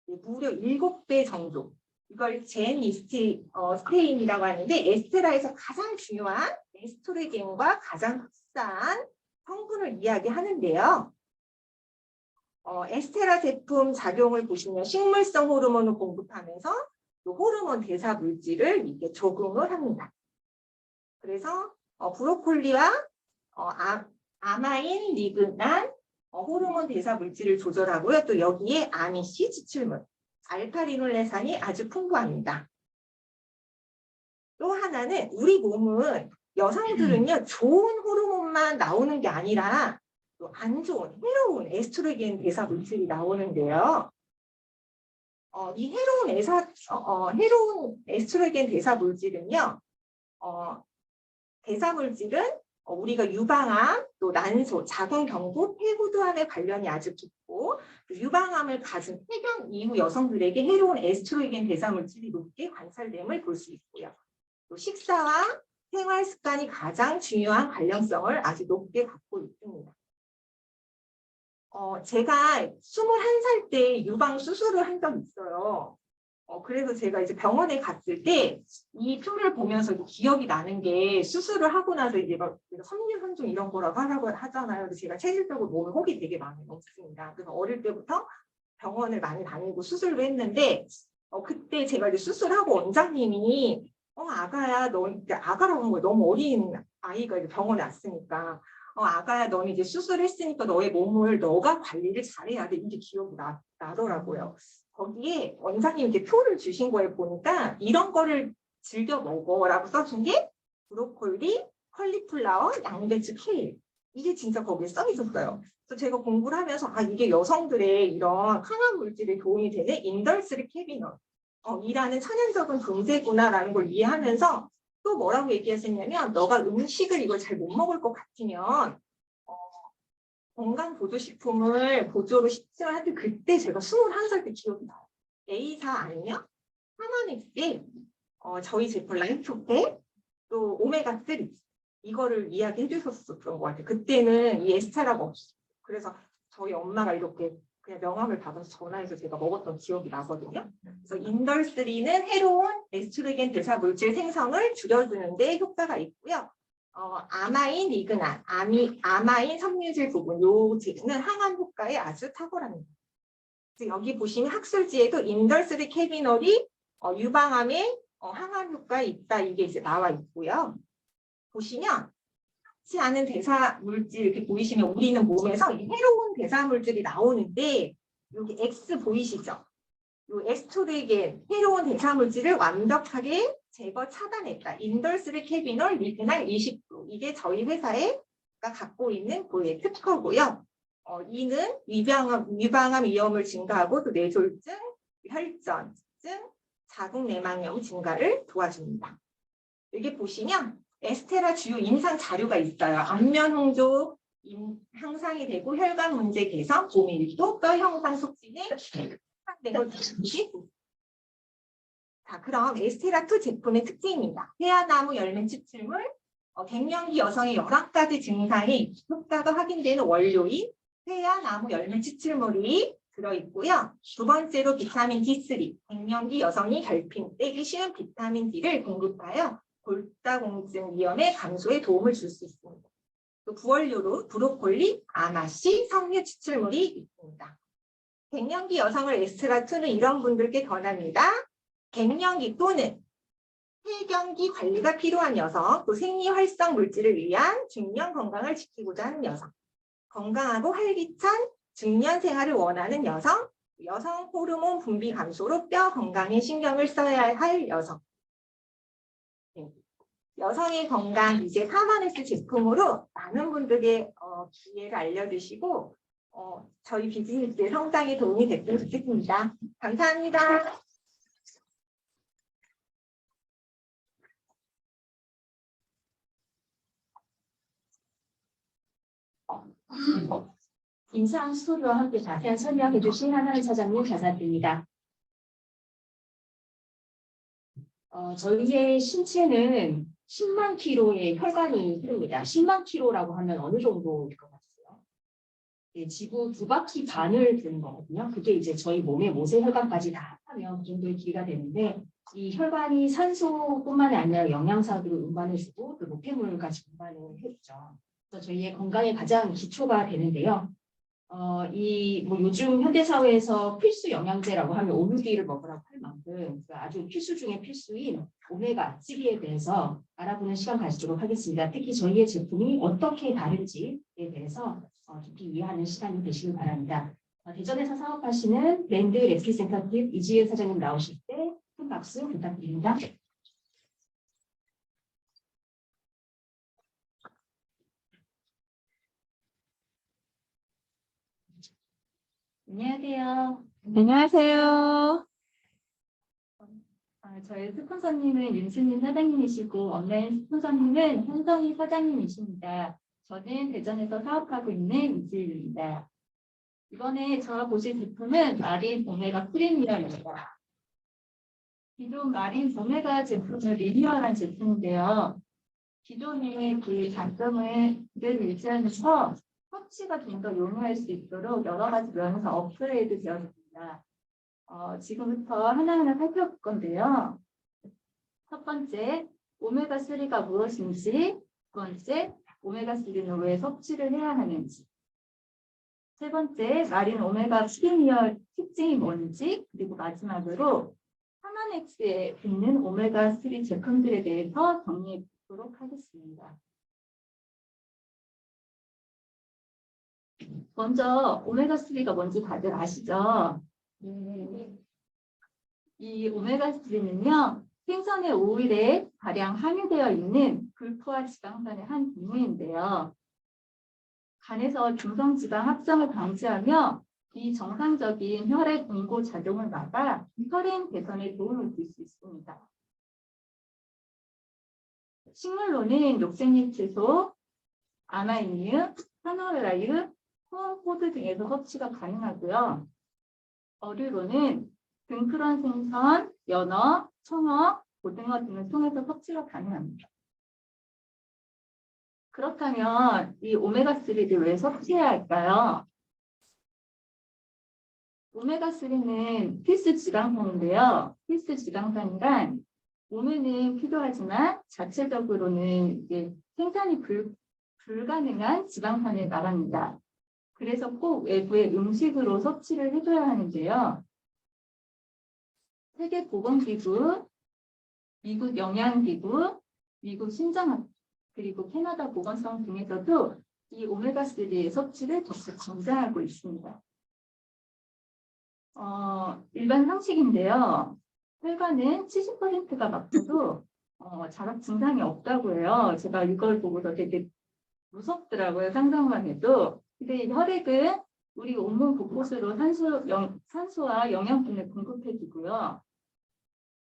무려 7배 정도. 이걸 스테인이라고 하는데 에스테라에서 가장 중요한 에스트로겐과 가장 흡사한 성분을 이야기하는데요. 에스테라 제품 작용을 보시면 식물성 호르몬을 공급하면서 호르몬 대사 물질을 이렇게 조금을 합니다. 그래서 브로콜리와 아마인 리그난 호르몬 대사 물질을 조절하고요. 또 여기에 아미시 추출물, 알파리놀레산이 아주 풍부합니다. 또 하나는 우리 몸은 여성들은요 좋은 호르몬만 나오는 게 아니라 또 안 좋은 해로운 에스트로겐 대사 물질이 나오는데요. 이 해로운 에스트로겐 대사 물질은요, 대사 물질은 우리가 유방암, 또 난소, 자궁경부, 폐후두암에 관련이 아주 깊고 유방암을 가진 폐경 이후 여성들에게 해로운 에스트로겐 대사 물질이 높게 관찰됨을 볼 수 있고요. 또 식사와 생활 습관이 가장 중요한 관련성을 아주 높게 갖고 있습니다. 제가 21살 때 유방 수술을 한 적이 있어요. 그래서 제가 이제 병원에 갔을 때 이 표를 보면서 기억이 나는 게 수술을 하고 나서 이제 막 섬유현중 이런 거라고 하잖아요. 그래서 제가 체질적으로 몸에 혹이 되게 많이 없습니다. 그래서 어릴 때부터 병원을 많이 다니고 수술을 했는데 그때 제가 이제 수술하고 원장님이 아가야, 너 아가라고 한 거예요. 너무 어린 아이가 이제 병원에 왔으니까. 아가야, 너는 이제 수술했으니까 너의 몸을 너가 관리를 잘해야 돼. 이게 기억이 나더라고요. 거기에 원장님이 이렇게 표를 주신 거에 보니까 이런 거를 즐겨 먹어라고 써준 게 브로콜리, 컬리플라워, 양배추, 케일. 이게 진짜 거기에 써 있었어요. 그래서 제가 공부를 하면서 이게 여성들의 이런 항암 물질에 도움이 되는 인덜스리 캐비널 이라는 천연적인 금제구나라는 걸 이해하면서 또 뭐라고 얘기했었냐면 너가 음식을 이걸 잘 못 먹을 것 같으면 건강 보조식품을 보조로 시청을 할 때 그때 제가 21살 때 기억이 나요. A사 아니면 하마넥스에 저희 제품 라이프페 또 오메가3 이거를 이야기해 주셨었던 것 같아요. 그때는 이 에스테라가 없었어요. 그래서 저희 엄마가 이렇게 그냥 명함을 받아서 전화해서 제가 먹었던 기억이 나거든요. 그래서 인덜3는 해로운 에스트로겐 대사 물질 생성을 줄여주는데 효과가 있고요. 아마인 리그난, 아마인 섬유질 부분, 요 제는 항암 효과에 아주 탁월합니다. 그래서 여기 보시면 학술지에도 인덜3 캐비널이 유방암에 항암 효과에 있다 이게 이제 나와 있고요. 보시면 같지 않은 대사 물질 이렇게 보이시면 우리는 몸에서 이 해로운 대사 물질이 나오는데 여기 X 보이시죠? 요 에스트로겐 해로운 대사 물질을 완벽하게 제거 차단했다. 인덜3 캐비널 리그날 20% 이게 저희 회사가 갖고 있는 고의 특허고요. 이는 유방암 위험을 증가하고 또 뇌졸중, 혈전증, 자궁 내막염 증가를 도와줍니다. 여기 보시면 에스테라 주요 임상 자료가 있어요. 안면 홍조 향상이 되고 혈관 문제 개선, 고밀도, 뼈 형상 촉진에 해당된 걸 자, 그럼 에스테라2 제품의 특징입니다. 회화나무 열매 추출물, 갱년기 여성의 11가지 증상이 효과가 확인되는 원료인 회화나무 열매 추출물이 들어있고요. 두 번째로 비타민 D3, 갱년기 여성이 결핍 떼기 쉬운 비타민 D를 공급하여 골다공증 위험의 감소에 도움을 줄 수 있습니다. 또 부원료로 브로콜리, 아마씨, 석류 추출물이 있습니다. 갱년기 여성을 에스테라2는 이런 분들께 권합니다. 갱년기 또는 폐경기 관리가 필요한 여성, 또 생리 활성 물질을 위한 중년 건강을 지키고자 하는 여성, 건강하고 활기찬 중년 생활을 원하는 여성, 여성 호르몬 분비 감소로 뼈 건강에 신경을 써야 할 여성, 여성의 건강 이제 파마네스 제품으로 많은 분들에게 기회를 알려주시고 저희 비즈니스의 성장에 도움이 됐으면 좋겠습니다. 감사합니다. 임상 스토리와 함께 자세한 설명해 주신 하나은 사장님 감사드립니다. 저희의 신체는 10만 킬로의 혈관이 흐릅니다. 10만 킬로라고 하면 어느 정도일 것 같아요? 네, 지구 2바퀴 반을 도는 거거든요. 그게 이제 저희 몸의 모세혈관까지 다 합하면 그 정도의 길이가 되는데 이 혈관이 산소뿐만 아니라 영양사들을 운반해주고 또 노폐물까지 운반을 해주죠. 그래서 저희의 건강의 가장 기초가 되는데요. 요즘 현대사회에서 필수 영양제라고 하면 오뮤기를 먹으라고 할 만큼 아주 필수 중에 필수인 오메가3에 대해서 알아보는 시간 가지도록 하겠습니다. 특히 저희의 제품이 어떻게 다른지에 대해서 깊이 이해하는 시간이 되시길 바랍니다. 대전에서 사업하시는 랜드 레스키센터팀 이지은 사장님 나오실 때 큰 박수 부탁드립니다. 안녕하세요. 안녕하세요. 저희 스폰서님은 윤수님 사장님이시고 온라인 스폰서님은 현성희 사장님이십니다. 저는 대전에서 사업하고 있는 이지은입니다. 이번에 저와 보실 제품은 마린 오메가 프리미엄입니다. 기존 마린 오메가 제품은 리뉴얼한 제품인데요. 기존의 그 장점을 그대로 유지하면서 섭취가 좀 더 용이할 수 있도록 여러 가지 면에서 업그레이드 되었습니다. 지금부터 하나하나 살펴볼 건데요. 첫 번째, 오메가3가 무엇인지, 두 번째, 오메가3는 왜 섭취를 해야 하는지, 세 번째, 마린 오메가 프리미엄 특징이 뭔지, 그리고 마지막으로 하나넥스에 있는 오메가3 제품들에 대해서 정리해 보도록 하겠습니다. 먼저 오메가3가 뭔지 다들 아시죠? 이 오메가3는요, 생선의 오일에 다량 함유되어 있는 불포화 지방산의 한 종류인데요. 간에서 중성 지방 합성을 방지하며 비정상적인 혈액 응고 작용을 막아 혈행 개선에 도움을 줄 수 있습니다. 식물로는 녹색잎 채소, 아마이유, 카놀라유, 호황포드 등에서 섭취가 가능하고요. 어류로는 등푸른 생선, 연어, 청어, 고등어 등을 통해서 섭취가 가능합니다. 그렇다면 이 오메가3를 왜 섭취해야 할까요? 오메가3는 필수 지방산인데요. 필수 지방산이란 몸에는 필요하지만 자체적으로는 이제 생산이 불가능한 지방산을 말합니다. 그래서 꼭 외부의 음식으로 섭취를 해줘야 하는데요. 세계보건기구, 미국 영양기구, 미국 신장학 그리고 캐나다 보건성 등에서도 이 오메가3의 섭취를 적극 권장하고 있습니다. 일반 상식인데요. 혈관은 70%가 막혀도 자각 증상이 없다고 해요. 제가 이걸 보고서 되게 무섭더라고요. 상상만 해도. 근데 이 혈액은 우리 온몸 곳곳으로 산소와 영양분을 공급해주고요.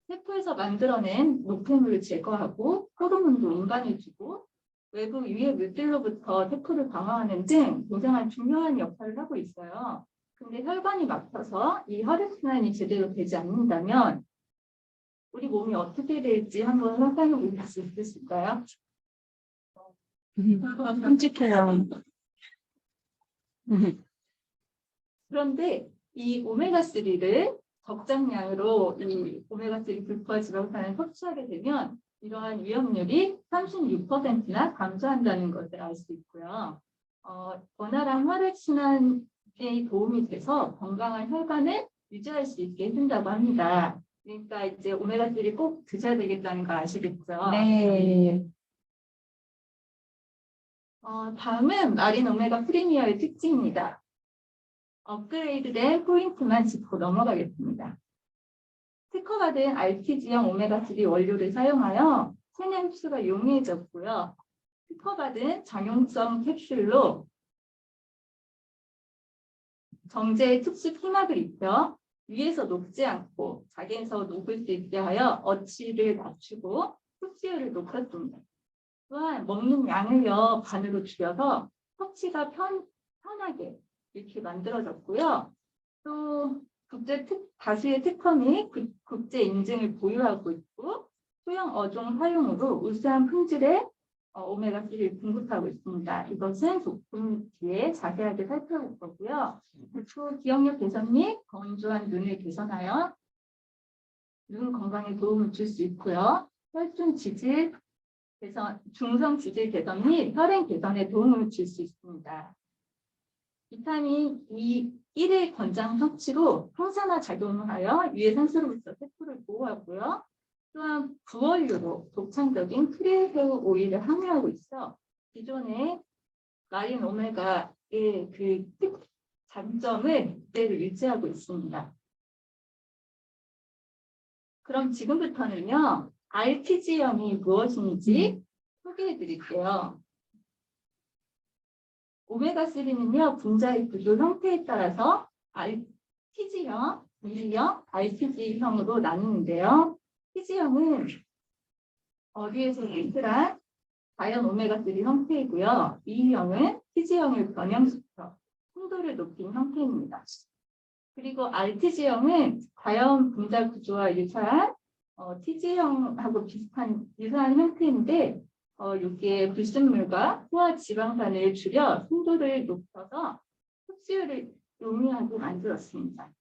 세포에서 만들어낸 노폐물을 제거하고 호르몬도 운반해주고 외부 유해 물질로부터 세포를 방어하는 등 굉장히 중요한 역할을 하고 있어요. 근데 혈관이 막혀서 이 혈액순환이 제대로 되지 않는다면 우리 몸이 어떻게 될지 한번 상상해 보실 수 있으실까요? 끔찍해요. 그런데 이 오메가3를 적정량으로 이 오메가3 불포화 지방산을 섭취하게 되면 이러한 위험률이 36%나 감소한다는 것을 알 수 있고요. 원활한 혈액순환에 도움이 돼서 건강한 혈관을 유지할 수 있게 해준다고 합니다. 그러니까 이제 오메가3 꼭 드셔야 되겠다는 거 아시겠죠? 네. 다음은 마린 오메가 프리미어의 특징입니다. 업그레이드된 포인트만 짚고 넘어가겠습니다. 특허받은 RTG형 오메가3 원료를 사용하여 체내 흡수가 용이해졌고요. 특허받은 장용성 캡슐로 정제의 특수 피막을 입혀 위에서 녹지 않고 자기에서 녹을 수 있게 하여 어치를 낮추고 흡수율을 높였습니다. 또한 먹는 양을요 반으로 줄여서 섭취가 편하게 이렇게 만들어졌고요. 또 다수의 특허 및 국제 인증을 보유하고 있고 소형 어종 사용으로 우수한 품질의 오메가3를 공급하고 있습니다. 이것은 부품 뒤에 자세하게 살펴볼 거고요. 또 기억력 개선 및 건조한 눈을 개선하여 눈 건강에 도움을 줄 수 있고요. 혈중 지질 개선, 중성 지질 개선 및 혈행 개선에 도움을 줄 수 있습니다. 비타민 E1의 권장 섭취로 항산화 작용을 하여 유해 산소로부터 세포를 보호하고요. 또한 부원료로 독창적인 크릴새우 오일을 함유하고 있어 기존의 마린 오메가의 그 장점을 그대로 유지하고 있습니다. 그럼 지금부터는요. RTG형이 무엇인지 소개해 드릴게요. 오메가3는요, 분자의 구조 형태에 따라서 TG형, E형, RTG형으로 나누는데요. TG형은 어류에서 유출한 자연 오메가3 형태이고요. E형은 TG형을 변형시켜 풍도를 높인 형태입니다. 그리고 RTG형은 자연 분자 구조와 유사한 TG형하고 비슷한 유사한 형태인데 이게 불순물과 소화 지방산을 줄여 순도를 높여서 흡수율을 용이하게 만들었습니다.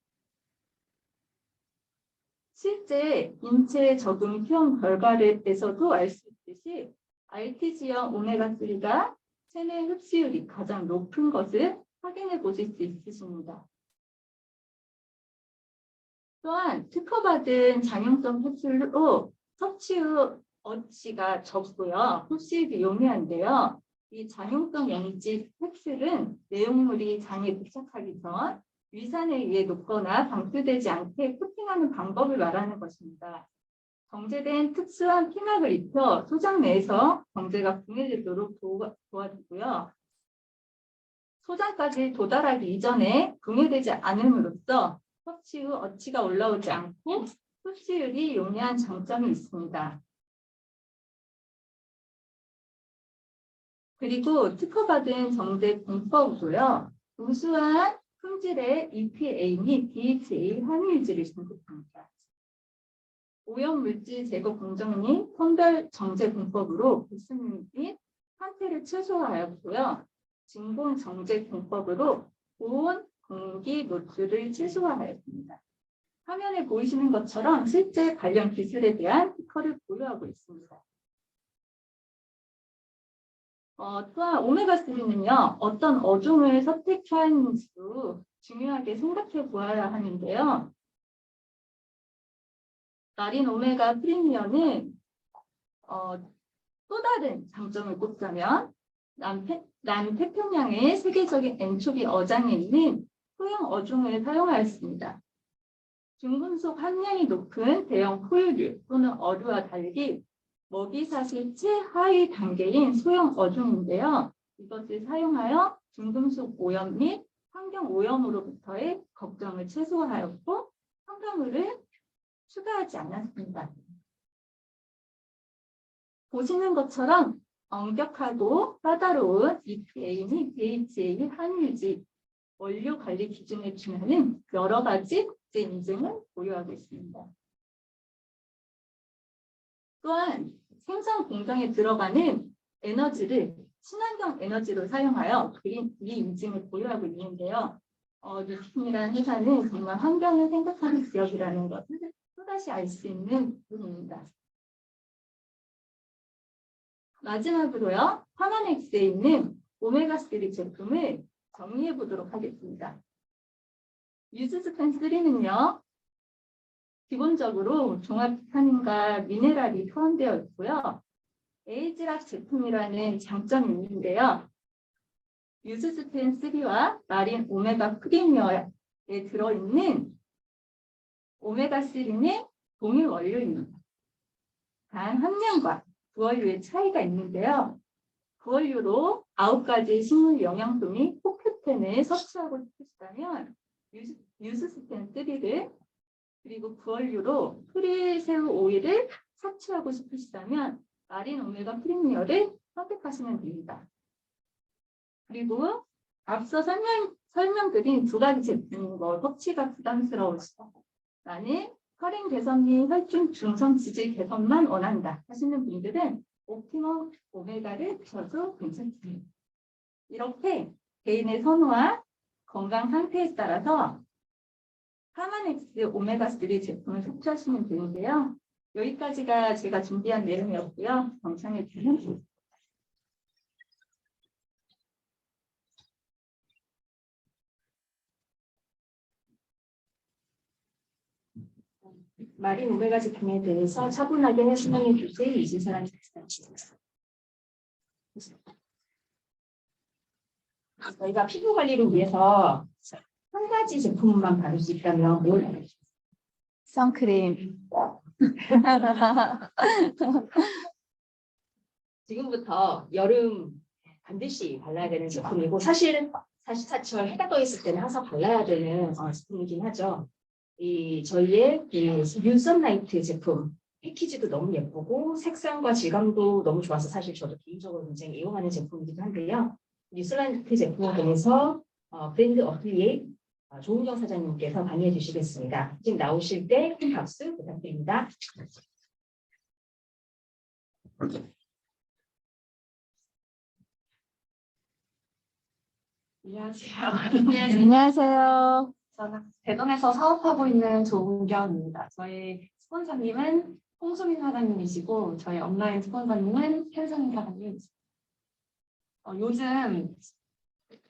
실제 인체 적응 시험 결과에서도 알 수 있듯이 RTG형 오메가3가 체내 흡수율이 가장 높은 것을 확인해 보실 수 있으십니다. 또한 특허받은 장용성 캡슐로 섭취 후 어치가 적고요. 흡수율이 용이한데요. 이 장용성 영지 캡슐은 내용물이 장에 도착하기 전 위산에 의해 녹거나 방출되지 않게 코팅하는 방법을 말하는 것입니다. 정제된 특수한 피막을 입혀 소장 내에서 정제가 분해되도록 도와주고요. 소장까지 도달하기 이전에 분해되지 않음으로써 섭취 후 어치가 올라오지 않고 흡수율이 용이한 장점이 있습니다. 그리고 특허받은 정제 공법이고요. 우수한 품질의 EPA 및 DHA 함유유지를 신고합니다. 오염물질 제거 공정 및 선별 정제 공법으로 불순물 및 상태를 최소화하였고요. 진공 정제 공법으로 고온 공기 노출을 최소화하였습니다. 화면에 보이시는 것처럼 실제 관련 기술에 대한 특허를 보유하고 있습니다. 또한 오메가3는요, 어떤 어종을 선택하는지도 중요하게 생각해 보아야 하는데요. 마린 오메가 프리미엄은 또 다른 장점을 꼽자면 남태평양의 세계적인 엔초비 어장에 있는 소형 어종을 사용하였습니다. 중금속 함량이 높은 대형 포유류 또는 어류와 달리 먹이사슬 최하위 단계인 소형 어종인데요. 이것을 사용하여 중금속 오염 및 환경 오염으로부터의 걱정을 최소화하였고 첨가물을 추가하지 않았습니다. 보시는 것처럼 엄격하고 까다로운 EPA 및 DHA 함유유지 원료 관리 기준을 준하는 여러 가지 국제 인증을 보유하고 있습니다. 또한 생산 공정에 들어가는 에너지를 친환경 에너지로 사용하여 그린 인증을 보유하고 있는데요. 뉴스킨이라는 회사는 정말 환경을 생각하는 기업이라는 것을 또다시 알 수 있는 부분입니다. 마지막으로요, 파마넥스에 있는 오메가3 제품을 정리해 보도록 하겠습니다. 유스스펜3는요, 기본적으로 종합 비타민과 미네랄이 포함되어 있고요. 에이지락 제품이라는 장점이 있는데요. 유스스펜3와 마린 오메가 프리미어에 들어있는 오메가3는 동일 원료입니다. 단 함량과 부원료의 차이가 있는데요. 부원료로 9가지 식물 영양소 및 포큐텐을 섭취하고 싶으시다면 유스스펜3를 그리고 부원료로 프리새우 오일을 섭취하고 싶으시다면 마린 오메가 프리미어를 선택하시면 됩니다. 그리고 앞서 설명드린 두 가지 제품 섭취가 부담스러우시다. 나는 혈행 개선 및 혈중 중성 지질 개선만 원한다 하시는 분들은 옵티멈 오메가를 드셔도 괜찮습니다. 이렇게 개인의 선호와 건강 상태에 따라서 파마넥스 오메가3 제품을 섭취하시면 되는데요. 여기까지가 제가 준비한 내용이었고요. 감상해 주시면 마린 오메가 제품에 대해서 차분하게 설명해 주실 이진사람 박사입니다. 저희가 피부 관리를 위해서 한 가지 제품만 바를 수 있다면 뭘 바르시죠? 선크림. 지금부터 여름 반드시 발라야 되는 제품이고 사실 사시사철 해가 떠 있을 때는 항상 발라야 되는 제품이긴 하죠. 저희의 뉴 선라이트 제품 패키지도 너무 예쁘고 색상과 질감도 너무 좋아서 사실 저도 개인적으로 굉장히 애용하는 제품이기도 한데요. 뉴 선라이트 제품에 대해서 브랜드 어플리에이트 조은정 사장님께서 강의해 주시겠습니다. 지금 나오실 때 큰 박수 부탁드립니다. 안녕하세요. 저는 대전에서 사업하고 있는 조은경입니다. 저희 스폰서님은 홍수민 사장님이시고 저희 온라인 스폰서님은 현성인 사장님이십니다. 요즘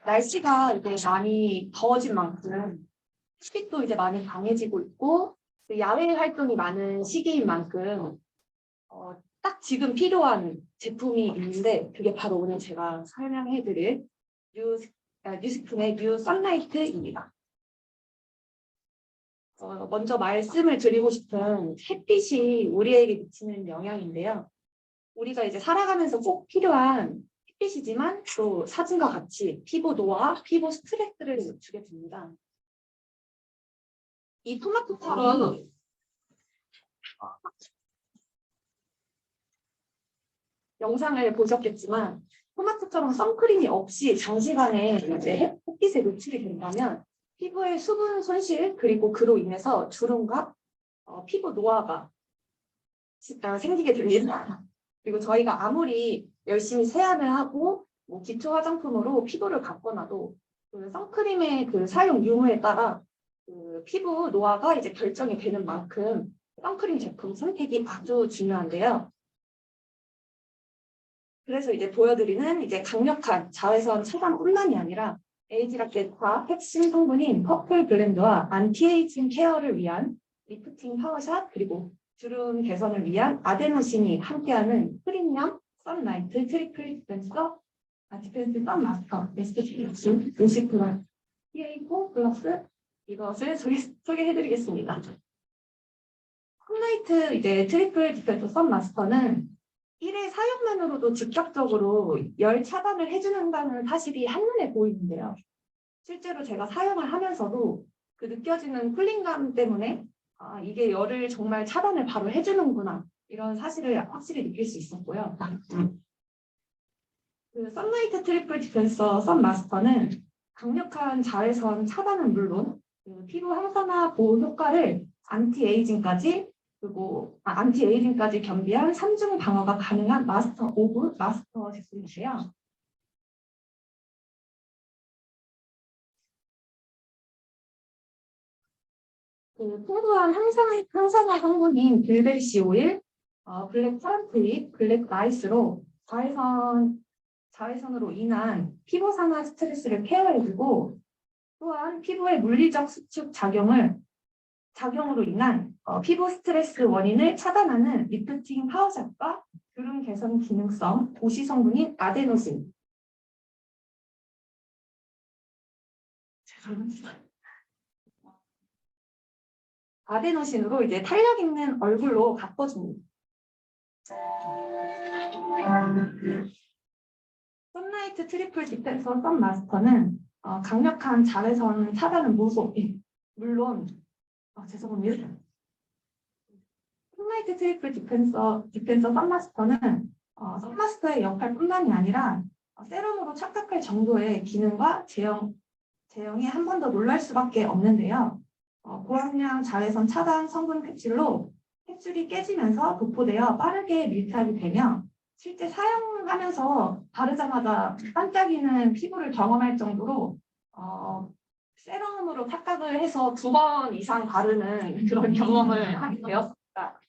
날씨가 이제 많이 더워진 만큼 햇빛도 이제 많이 강해지고 있고 야외 활동이 많은 시기인 만큼 딱 지금 필요한 제품이 있는데 그게 바로 오늘 제가 설명해드릴 뉴스킨의 뉴 선라이트입니다. 먼저 말씀을 드리고 싶은 햇빛이 우리에게 미치는 영향인데요. 우리가 이제 살아가면서 꼭 필요한 햇빛이지만 또 사진과 같이 피부 노화, 피부 스트레스를 주게 됩니다. 이 토마토처럼 영상을 보셨겠지만 토마토처럼 선크림이 없이 장시간에 이제 햇빛에 노출이 된다면 피부의 수분 손실 그리고 그로 인해서 주름과 피부 노화가 생기게 됩니다. 그리고 저희가 아무리 열심히 세안을 하고 뭐 기초 화장품으로 피부를 가꿔놔도 그 선크림의 그 사용 유무에 따라 그 피부 노화가 이제 결정이 되는 만큼 선크림 제품 선택이 아주 중요한데요. 그래서 이제 보여드리는 이제 강력한 자외선 차단뿐만이 아니라 에이지락게타 핵심 성분인 퍼플 블렌드와 안티에이징 케어를 위한 리프팅 파워샷 그리고 주름 개선을 위한 아데노신이 함께하는 프리미엄 선라이트 트리플 디펜스 선 마스터 SPF 50+, PA4+ 이것을 소개해드리겠습니다. 선라이트 이제 트리플 디펜스 선 마스터는 1회 사용만으로도 즉각적으로 열 차단을 해주는다는 사실이 한눈에 보이는데요. 실제로 제가 사용을 하면서도 그 느껴지는 쿨링감 때문에 이게 열을 정말 차단을 바로 해주는구나 이런 사실을 확실히 느낄 수 있었고요. 그 선라이트 트리플 디펜서 선 마스터는 강력한 자외선 차단은 물론 그 피부 항산화 보호 효과를 안티에이징까지 겸비한 3중 방어가 가능한 마스터 오브 마스터 제품이세요. 그 풍부한 항산화 성분인 빌베리씨 오일, 블랙 파란트립, 블랙 라이스로 자외선으로 인한 피부 산화 스트레스를 케어해주고 또한 피부의 물리적 수축 작용으로 인한 피부 스트레스 원인을 차단하는 리프팅 파워샷과 주름 개선 기능성 도시 성분인 아데노신. 아데노신으로 이제 탄력 있는 얼굴로 가꿔줍니다. 선라이트 트리플 디펜서 선 마스터는 강력한 자외선 차단은 물론 죄송합니다. 선라이트 트리플 디펜서 선마스터는 선마스터의 역할뿐만이 아니라 세럼으로 착각할 정도의 기능과 제형에 한 번 더 놀랄 수밖에 없는데요. 고함량 자외선 차단 성분 캡슐로 캡슐이 깨지면서 도포되어 빠르게 밀착이 되며 실제 사용하면서 바르자마자 반짝이는 피부를 경험할 정도로 세럼으로 착각을 해서 2번 이상 바르는 그런 경험을 하게 되었습니다.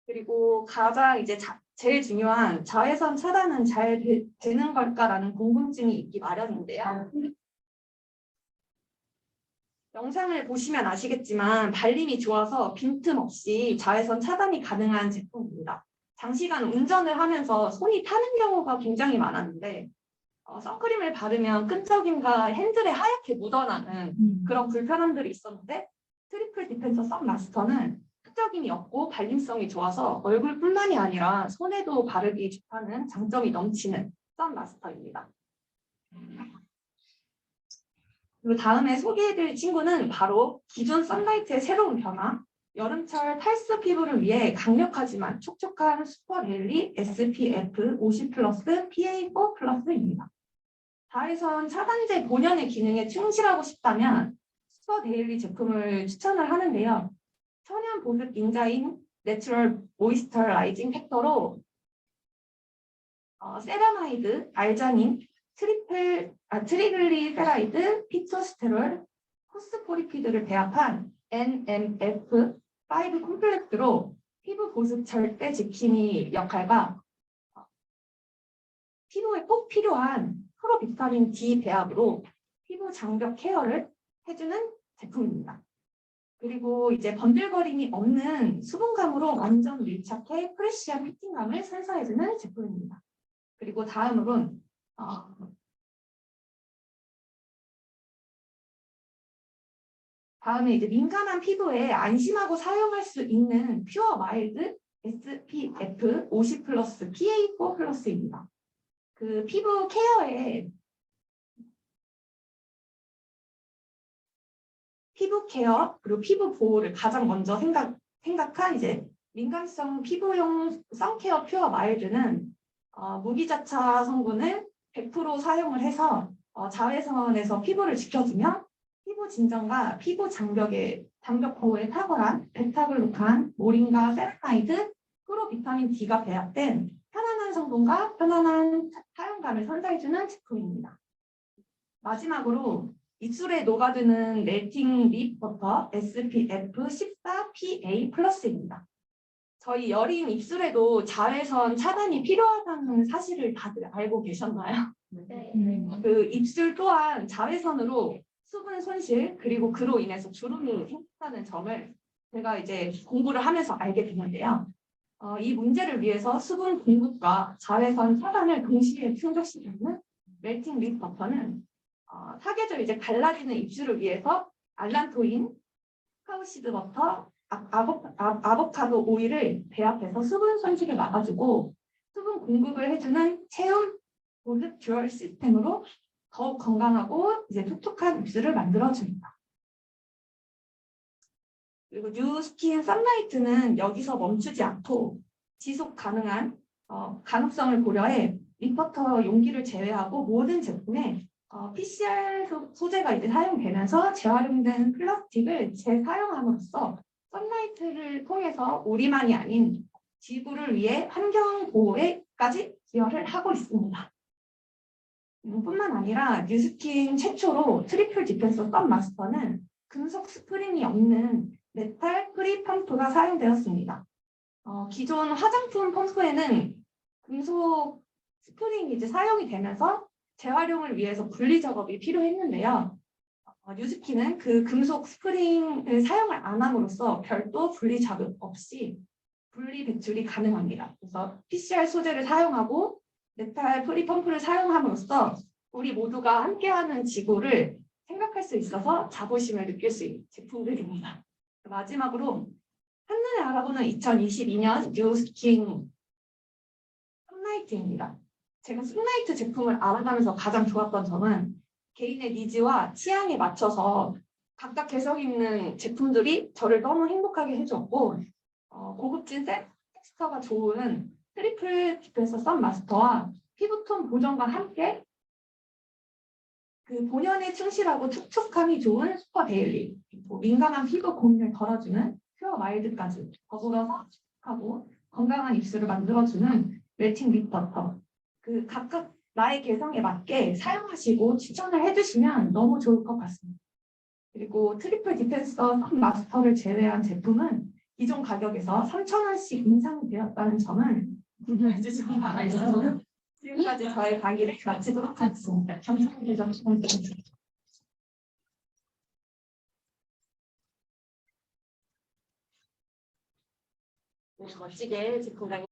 그리고 가장 이제 제일 중요한 자외선 차단은 잘 되는 걸까라는 궁금증이 있기 마련인데요. 영상을 보시면 아시겠지만 발림이 좋아서 빈틈없이 자외선 차단이 가능한 제품입니다. 장시간 운전을 하면서 손이 타는 경우가 굉장히 많았는데 선크림을 바르면 끈적임과 핸들에 하얗게 묻어나는 그런 불편함들이 있었는데 트리플 디펜서 선 마스터는 끈적임이 없고 발림성이 좋아서 얼굴뿐만이 아니라 손에도 바르기 좋다는 장점이 넘치는 선 마스터입니다. 그리고 다음에 소개해드릴 친구는 바로 기존 선라이트의 새로운 변화, 여름철 탈수 피부를 위해 강력하지만 촉촉한 슈퍼 데일리 SPF 50+ PA4+입니다. 자외선 차단제 본연의 기능에 충실하고 싶다면 슈퍼 데일리 제품을 추천을 하는데요. 천연 보습 인자인 내추럴 모이스처라이징 팩터로 세라마이드, 알자닌, 트리글리세라이드, 피토스테롤, 포스포리피드를 배합한 NMF5 콤플렉스로 피부 보습 절대 지킴이 역할과 피부에 꼭 필요한 프로비타민 D 배합으로 피부 장벽 케어를 해주는 제품입니다. 그리고 이제 번들거림이 없는 수분감으로 완전 밀착해 프레시한 피팅감을 선사해주는 제품입니다. 그리고 다음으로는 다음에 이제 민감한 피부에 안심하고 사용할 수 있는 퓨어 마일드 SPF 50 플러스 PA4 플러스입니다. 그 피부 케어 그리고 피부 보호를 가장 먼저 생각한 이제 민감성 피부용 선케어 퓨어 마일드는 무기자차 성분을 100% 사용을 해서 자외선에서 피부를 지켜주며 피부 진정과 피부 장벽 보호에 탁월한 베타글루칸, 모링가 세라마이드, 프로비타민 D가 배합된 편안한 성분과 편안한 사용감을 선사해주는 제품입니다. 마지막으로 입술에 녹아드는 멜팅 립 버터 SPF 14 PA 플러스입니다. 저희 여린 입술에도 자외선 차단이 필요하다는 사실을 다들 알고 계셨나요? 네. 그 입술 또한 자외선으로 수분 손실 그리고 그로 인해서 주름이 생긴다는 점을 제가 이제 공부를 하면서 알게 됐는데요. 이 문제를 위해서 수분 공급과 자외선 차단을 동시에 충족시키는 멜팅 립 버터는 사계절 이제 갈라지는 입술을 위해서 알란토인, 카카오시드 버터, 아보카도 오일을 배합해서 수분 손실을 막아주고 수분 공급을 해주는 체온 보습 듀얼 시스템으로 더욱 건강하고 이제 촉촉한 입술을 만들어줍니다. 그리고 뉴스킨 선라이트는 여기서 멈추지 않고 지속 가능한 가능성을 고려해 립버터 용기를 제외하고 모든 제품에 PCR 소재가 이제 사용되면서 재활용된 플라스틱을 재사용함으로써 선라이트를 통해서 우리만이 아닌 지구를 위해 환경 보호에까지 기여를 하고 있습니다. 뿐만 아니라 뉴스킨 최초로 트리플 디펜서 썬 마스터는 금속 스프링이 없는 메탈 프리 펌프가 사용되었습니다. 기존 화장품 펌프에는 금속 스프링이 이제 사용이 되면서 재활용을 위해서 분리 작업이 필요했는데요. 뉴스킨은 그 금속 스프링을 사용을 안 함으로써 별도 분리 작업 없이 분리 배출이 가능합니다. 그래서 PCR 소재를 사용하고 메탈 프리 펌프를 사용함으로써 우리 모두가 함께하는 지구를 생각할 수 있어서 자부심을 느낄 수 있는 제품들입니다. 마지막으로 한눈에 알아보는 2022년 뉴스킨 선라이트입니다. 제가 선라이트 제품을 알아가면서 가장 좋았던 점은 개인의 니즈와 취향에 맞춰서 각각 개성 있는 제품들이 저를 너무 행복하게 해줬고 고급진 텍스처가 좋은 트리플 디펜서 썬 마스터와 피부톤 보정과 함께 그 본연에 충실하고 촉촉함이 좋은 슈퍼 데일리, 민감한 피부 고민을 덜어주는 퓨어 마일드까지 더불어서 촉촉하고 건강한 입술을 만들어주는 멜팅 립 버터 그 각각 나의 개성에 맞게 사용하시고 추천을 해주시면 너무 좋을 것 같습니다. 그리고 트리플 디펜서 썬 마스터를 제외한 제품은 기존 가격에서 3,000원씩 인상이 되었다는 점을 공유해 주시기 바랍니다. 지금까지 저의 강의를 마치도록 하겠습니다. 감사합니다. 멋지게 제품 강의